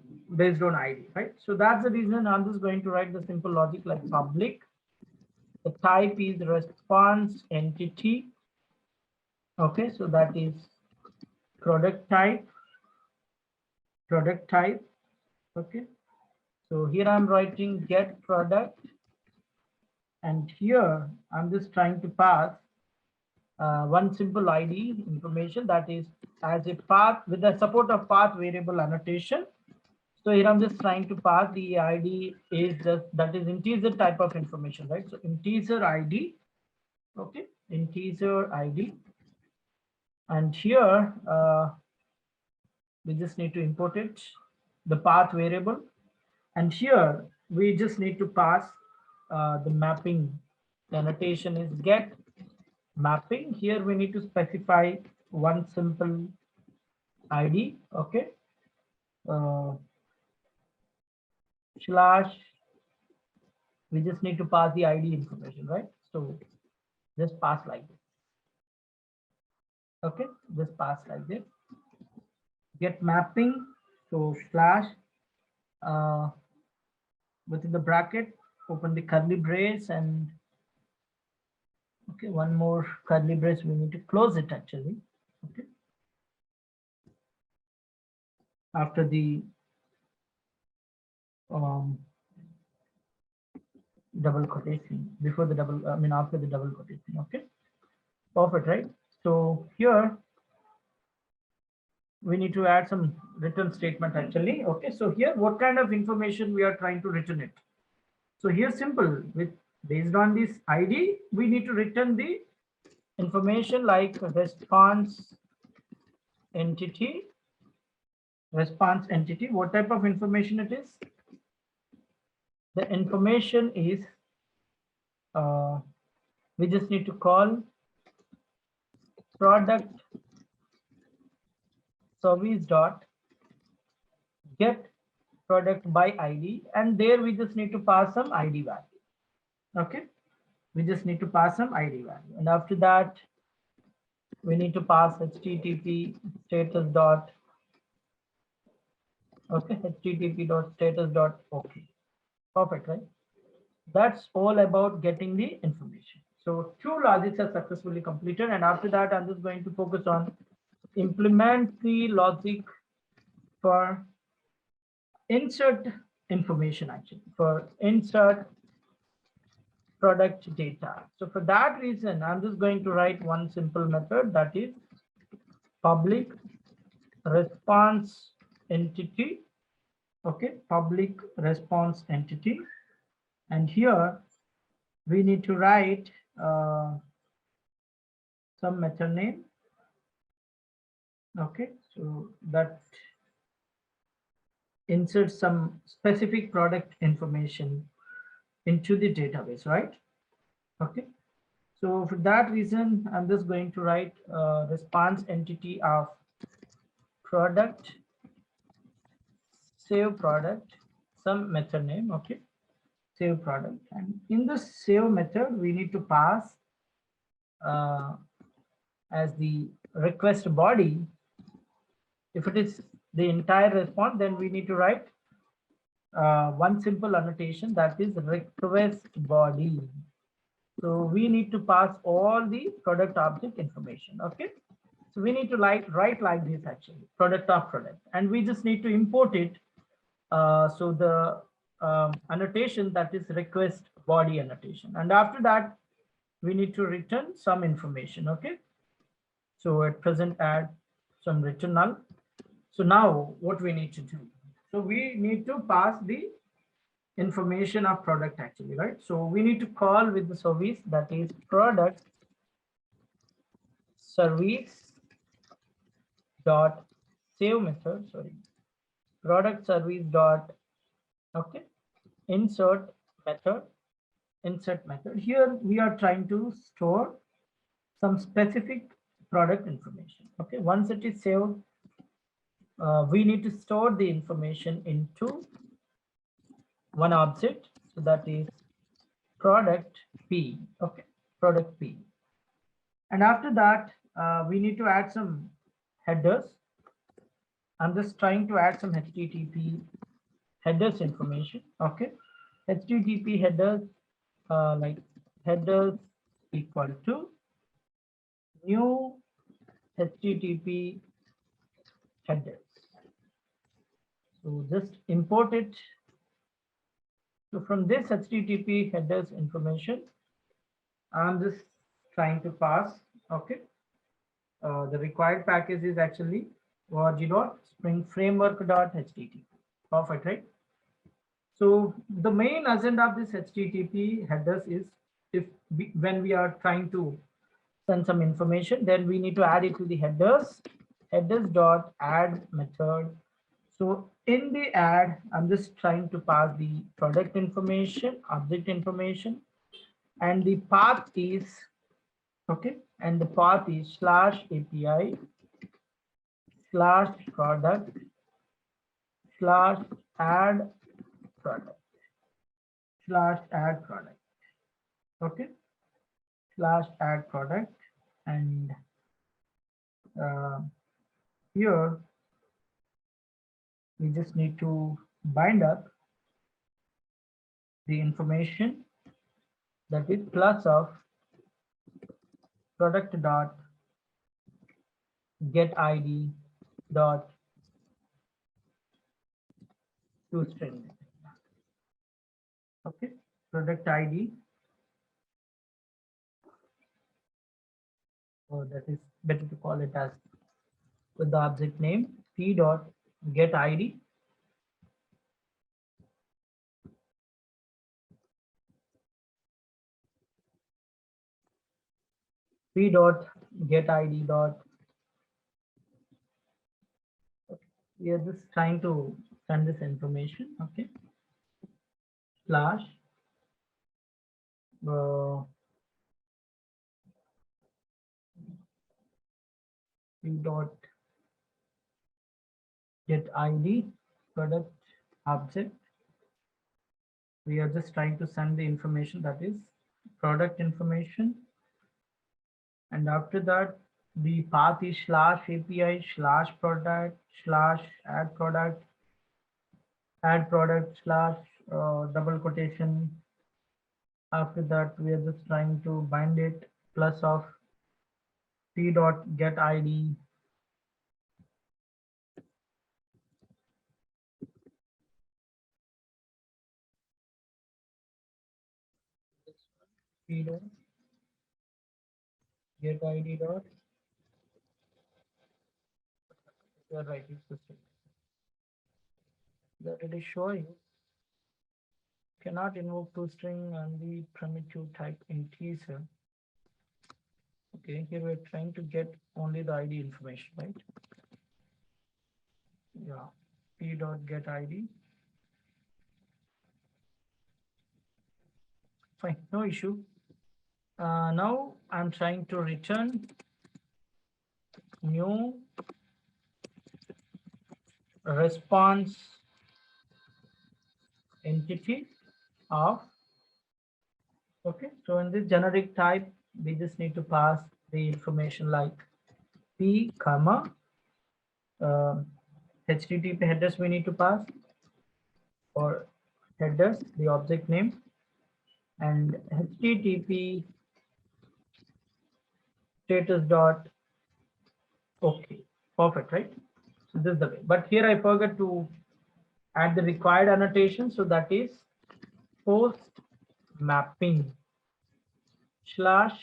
right? So that's the reason I'm just going to write the simple logic like public. The type is response entity. Okay, so that is product type. Okay, so here I'm writing get product, and here I'm just trying to pass one simple ID information, that is as a path with the support of path variable annotation. So here I'm just trying to pass the ID is just, that is integer type of information, right? So integer ID. Okay, integer ID. And here we just need to import it, the path variable. And here we just need to pass the mapping. The annotation is get mapping. Here we need to specify one simple ID. Okay, slash, we just need to pass the ID information, right? So just pass like this. Okay, just pass like this. Get mapping, so slash within the bracket, open the curly brace, and okay, one more curly brace, we need to close it actually. Okay, after the double quotation, before the double, I mean after the double quotation. Okay, perfect, right? So here we need to add some return statement actually. Okay, so here what kind of information we are trying to return it. So here simple, with based on this ID, we need to return the information like response entity. What type of information it is? The information is we just need to call product service dot get product by ID, and there we just need to pass some ID value. Okay, we just need to pass some ID value, and after that we need to pass HTTP status dot, okay, HTTP dot status dot. Okay, perfect, right? That's all about getting the information. So 2 logics are successfully completed, and after that, I'm just going to focus on implement the logic for insert information, actually, for insert product data. So for that reason, I'm just going to write one simple method, that is public response entity. Okay, public response entity. And here we need to write some method name. Okay, so that inserts some specific product information into the database, right? Okay, so for that reason, I'm just going to write response entity of product, save product, some method name. Okay, save product, and in the save method we need to pass as the request body. If it is the entire response, then we need to write one simple annotation, that is request body. So we need to pass all the product object information. Okay, so we need to write like this, actually, product of product, and we just need to import it. So the annotation, that is request body annotation, and after that we need to return some information. Okay, so at present add some return null. So now what we need to do, so we need to pass the information of product, actually, right? So we need to call with the service, that is product service dot save method, sorry, product service dot, okay, insert method. Here we are trying to store some specific product information. Okay, once it is saved, we need to store the information into one object, so that is product P. Okay, product P. And after that, we need to add some headers. I'm just trying to add some HTTP headers information. Okay, HTTP headers, like headers equal to new HTTP headers. So just import it. So from this HTTP headers information, I'm just trying to pass. Okay, the required package is actually org.springframework.http. Perfect, right? So the main agenda of this HTTP headers is, when we are trying to send some information, then we need to add it to the headers dot add method. So in the add, I'm just trying to pass the product information, object information, and the path is, okay, and the path is /API /product /add product /add product. Okay, /add product, and here we just need to bind up the information, that is plus of product dot get ID dot toString. Okay, product ID, or that is better to call it as with the object name p dot get ID p dot get ID dot. We are just trying to send this information. Okay, slash p dot get ID product object. We are just trying to send the information, that is product information, and after that the path is /API /product /add product /double quotation After that, we are just trying to bind it plus of p.getID p.getID dot. You are right, it's the same. That it is showing cannot invoke toString on the primitive type integer. Okay, here we're trying to get only the ID information, right? Yeah, p.getID. Fine, no issue. Now I'm trying to return new response entity of. Okay, so in this generic type, we just need to pass the information like p comma HTTP headers we need to pass, or headers, the object name, and HTTP status dot. Okay, perfect, right? So this is the way. But here I forgot to add the required annotation, so that is post mapping slash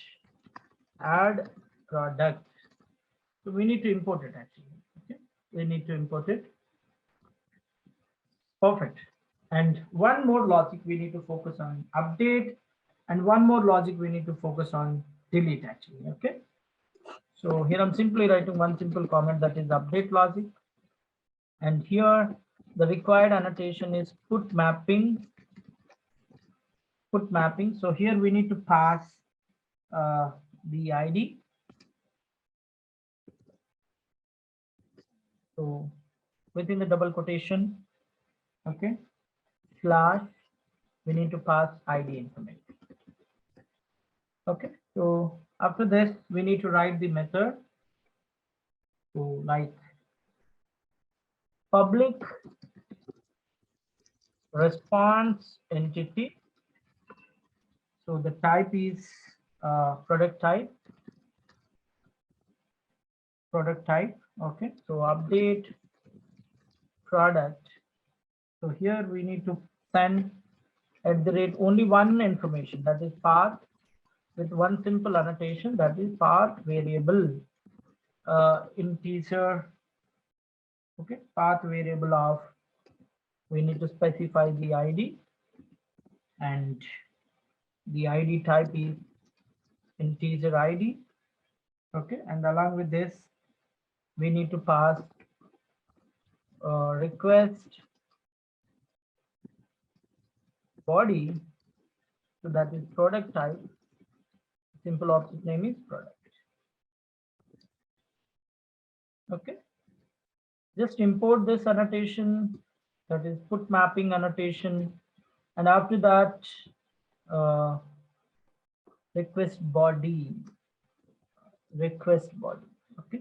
add product. So we need to import it actually. Okay, we need to import it. Perfect. And one more logic we need to focus on update, and one more logic we need to focus on delete actually. Okay. So here I'm simply writing one simple comment, that is update logic. And here the required annotation is put mapping. So here we need to pass the ID. So within the double quotation, okay, slash, we need to pass ID information. Okay, so after this, we need to write the method. So like public response entity. So the type is product type. Okay, so update product. So here we need to send at the rate only one information, that is path, with one simple annotation, that is path variable integer. Okay, path variable of, we need to specify the ID, and the ID type is integer ID. Okay, and along with this, we need to pass request body, so that is product type, simple object name is product. Okay, just import this annotation, that is put mapping annotation, and after that request body. Okay,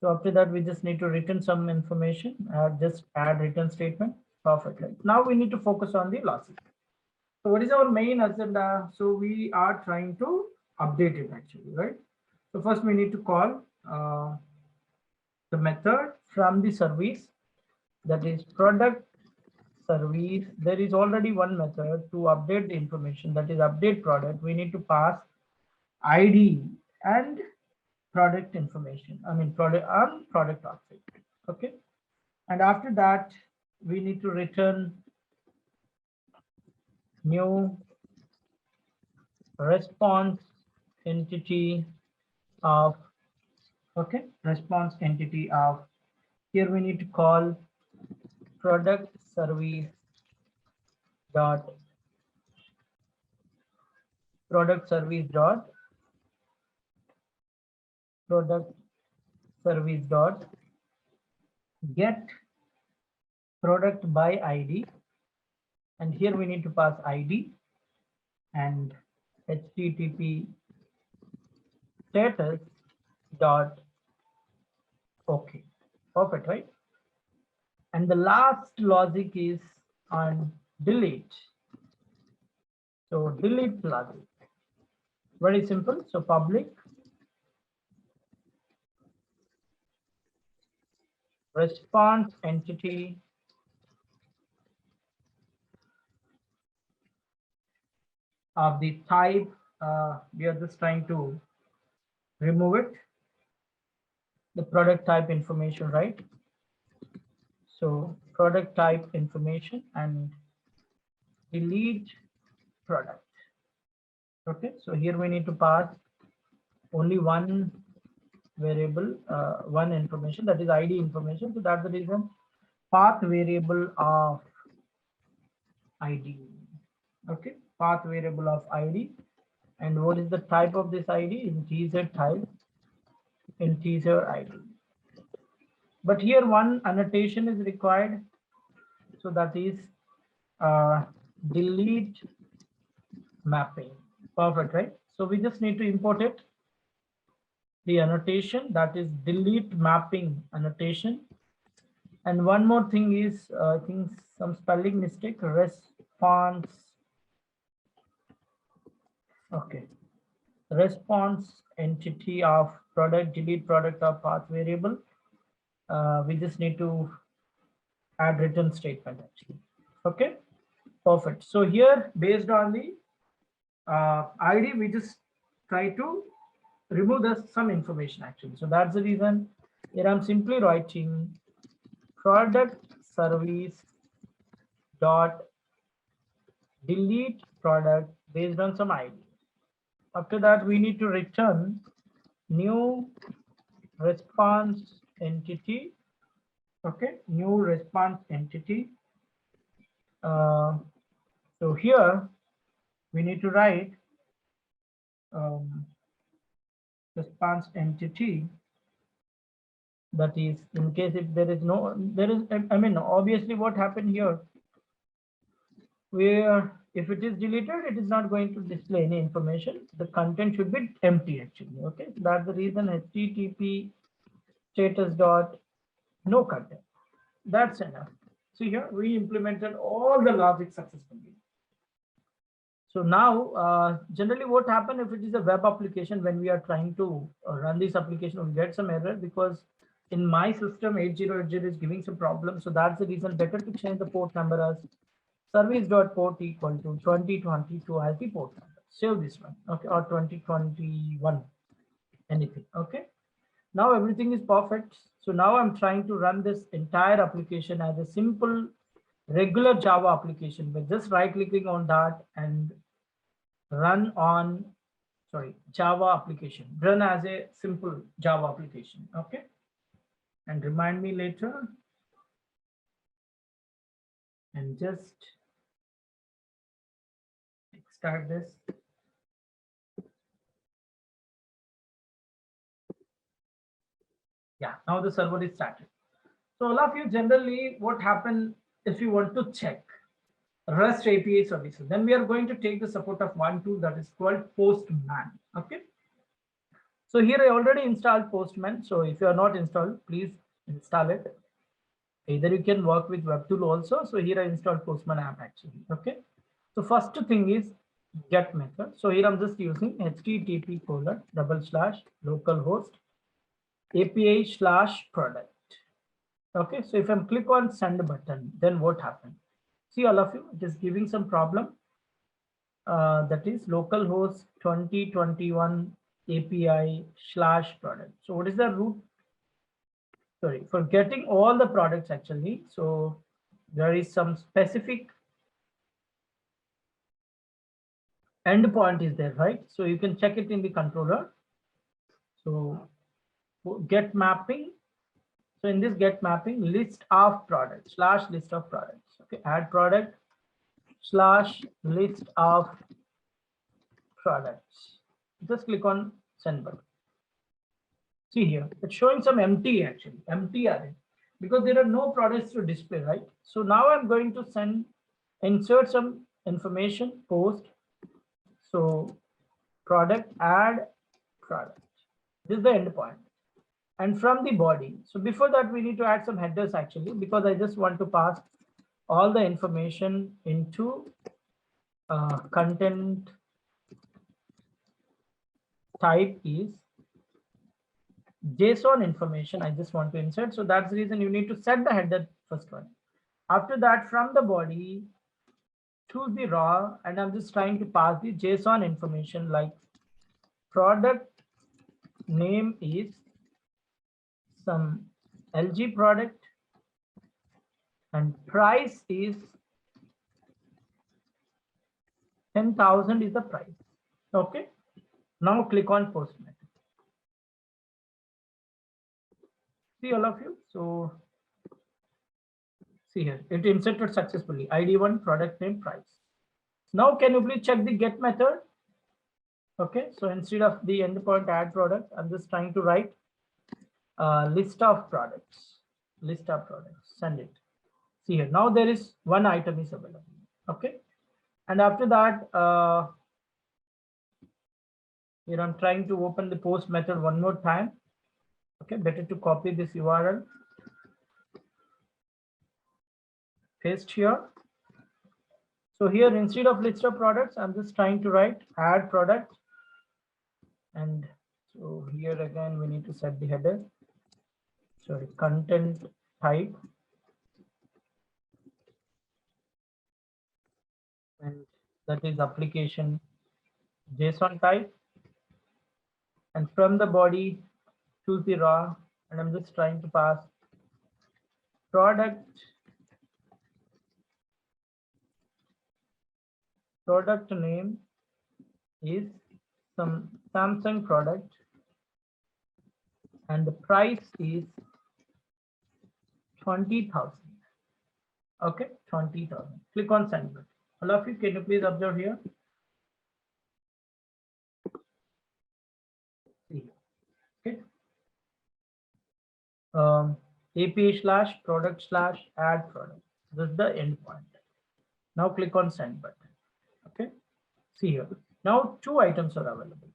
so after that we just need to return some information, just add return statement. Perfect. Right, now we need to focus on the logic. So what is our main agenda? So we are trying to update it actually, right? So first we need to call the method from the service, that is product service. There is already one method to update the information, that is update product. We need to pass ID and product information, I mean product object. Okay, and after that we need to return new response entity of. Okay, response entity of, here we need to call product service dot product service dot get product by ID, and here we need to pass ID and HTTP status dot. Okay, perfect, right? And the last logic is on delete. So delete logic. Very simple. So public response entity of the type, we are just trying to remove it, the product type information, right? So product type information and delete product. Okay, so here we need to pass only one variable, one information, that is ID information. So that's the reason path variable of ID. Okay, path variable of ID. And what is the type of this ID? Integer type, integer ID. But here one annotation is required. So that is delete mapping. Perfect, right? So we just need to import it. The annotation, that is delete mapping annotation. And one more thing is, I think some spelling mistake, response. Okay. Response entity of product, delete product of path variable. We just need to add return statement actually. Okay, perfect. So here, based on the ID, we just try to remove some information actually. So that's the reason here I'm simply writing product service dot delete product based on some ID. After that, we need to return new response entity. Okay, new response entity. So here we need to write response entity, that is in case if there is no, I mean obviously what happened here, where if it is deleted, it is not going to display any information. The content should be empty actually. Okay, so that's the reason http status dot no content. That's enough. So here we implemented all the logic successfully. So now generally what happens if it is a web application, when we are trying to run this application, we get some error because in my system 8080 is giving some problems. So that's the reason better to change the port number as service.port equal to 2022 as the port number. Save this one, okay, or 2021, anything. Okay, now everything is perfect. So now I'm trying to run this entire application as a simple regular Java application by just right clicking on that and run on, sorry, Java application, run as a simple Java application. Okay, and remind me later and just start this. Yeah, now the server is started. So all of you, generally what happened if you want to check REST API services, then we are going to take the support of one tool that is called Postman. Okay, so here I already installed Postman. So if you are not installed, please install it. Either you can work with WebTool also. So here I installed Postman app actually. Okay, so first thing is get method. So here I'm just using http://localhost API/product. Okay, so if I'm click on send button, then what happened? See all of you, it is giving some problem. That is localhost 2021 API/product. So what is the root? Sorry, for getting all the products actually. So there is some specific endpoint is there, right? So you can check it in the controller. So get mapping. So in this get mapping, list of products / list of products. Okay, add product / list of products. Just click on send button. See here, it's showing some empty actually, empty array, because there are no products to display, right? So now I'm going to insert some information, post. So product, add product. This is the endpoint. And from the body. So before that, we need to add some headers actually, because I just want to pass all the information into content type is JSON information. I just want to insert. So that's the reason you need to set the header first one. After that, from the body, choose the raw, and I'm just trying to pass the JSON information like product name is some LG product and price is 10,000 is the price. Okay. Now click on post method. See all of you. So see here, it inserted successfully ID1 product name price. Now can you please check the get method? Okay, so instead of the endpoint add product, I'm just trying to write list of products, send it. See here, now there is one item is available. Okay, and after that, here I'm trying to open the post method one more time. Okay, better to copy this URL, paste here. So here, instead of list of products, I'm just trying to write add product. And so here again, we need to set the header. Sorry, content type. And that is application JSON type. And from the body, choose the raw. And I'm just trying to pass product name is some Samsung product and the price is 20,000. Okay, 20,000. Click on send button. All of you, can you please observe here? See here. Okay. API/product/add product. This is the endpoint. Now click on send button. Okay. See here. Now two items are available.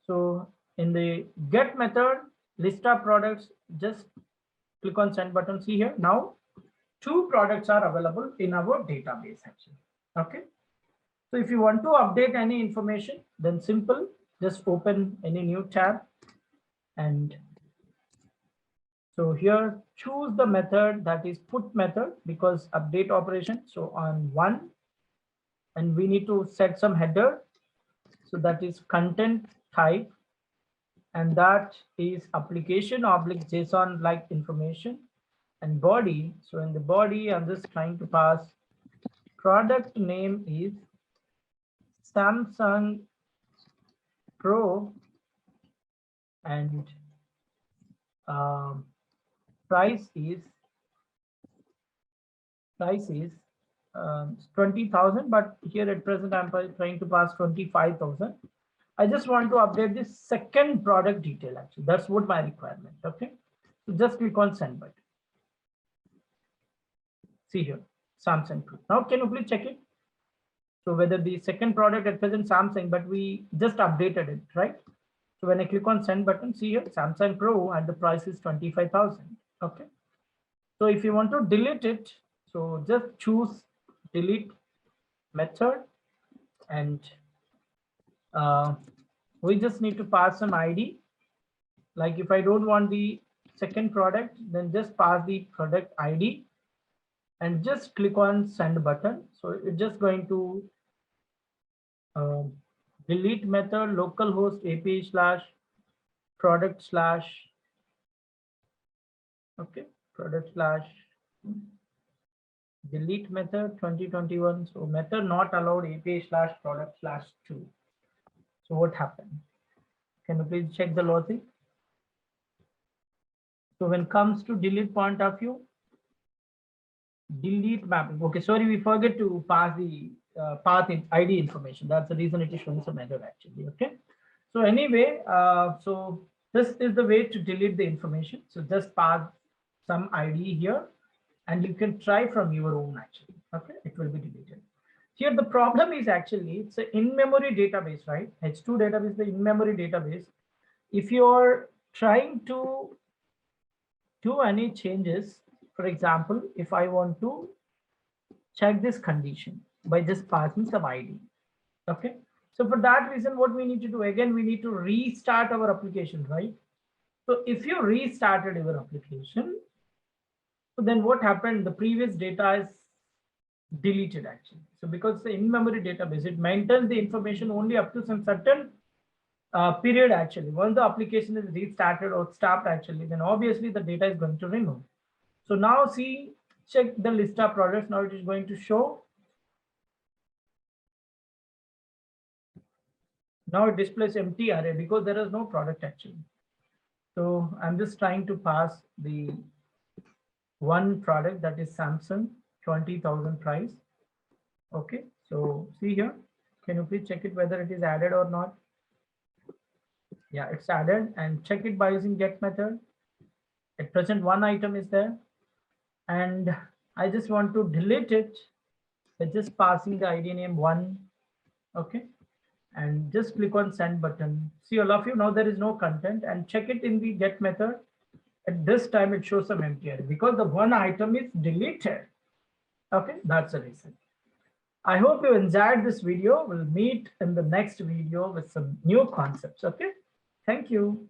So in the get method, list of products, just click on send button. See here. Now two products are available in our database actually. Okay. So if you want to update any information, then simple, just open any new tab. And so here, choose the method that is put method because update operation. So on one, and we need to set some header. So that is content type. And that is application/JSON like information and body. So in the body, I'm just trying to pass product name is Samsung Pro and price is 20,000, but here at present I'm trying to pass 25,000. I just want to update this second product detail actually. That's what my requirement. Okay, so just click on send button. See here, Samsung Pro. Now can you please check it? So whether the second product at present Samsung, but we just updated it, right? So when I click on send button, see here, Samsung Pro and the price is 25,000. Okay. So if you want to delete it, so just choose delete method and we just need to pass some ID. Like if I don't want the second product, then just pass the product ID and just click on send button. So it's just going to delete method localhost API/product/ okay, product/delete method 2021. So method not allowed API/product/2. So what happened? Can you please check the logic? So when it comes to delete point of view, delete mapping. Okay, sorry, we forget to pass the path in ID information. That's the reason it is showing some error actually. Okay. So anyway, so this is the way to delete the information. So just pass some ID here and you can try from your own actually. Okay, it will be deleted. Here the problem is actually it's an in-memory database, right? H2 database, the in-memory database. If you're trying to do any changes, for example, if I want to check this condition, by just passing some ID. Okay. So for that reason, what we need to do, again, we need to restart our application, right? So if you restarted your application, so then what happened? The previous data is deleted actually. So because the in-memory database, it maintains the information only up to some certain period actually. Once the application is restarted or stopped actually, then obviously the data is going to remove. So now see, check the list of products. Now it is going to show. Now it displays empty array because there is no product actually. So I'm just trying to pass the one product, that is Samsung, 20,000 price. Okay, so see here, can you please check it whether it is added or not? Yeah, it's added, and check it by using get method. At present, one item is there, and I just want to delete it by just passing the ID name 1. Okay, and just click on send button. See, all of you, now there is no content, and check it in the get method. At this time, it shows some empty array because the one item is deleted. Okay, that's the reason. I hope you enjoyed this video. We'll meet in the next video with some new concepts. Okay, thank you.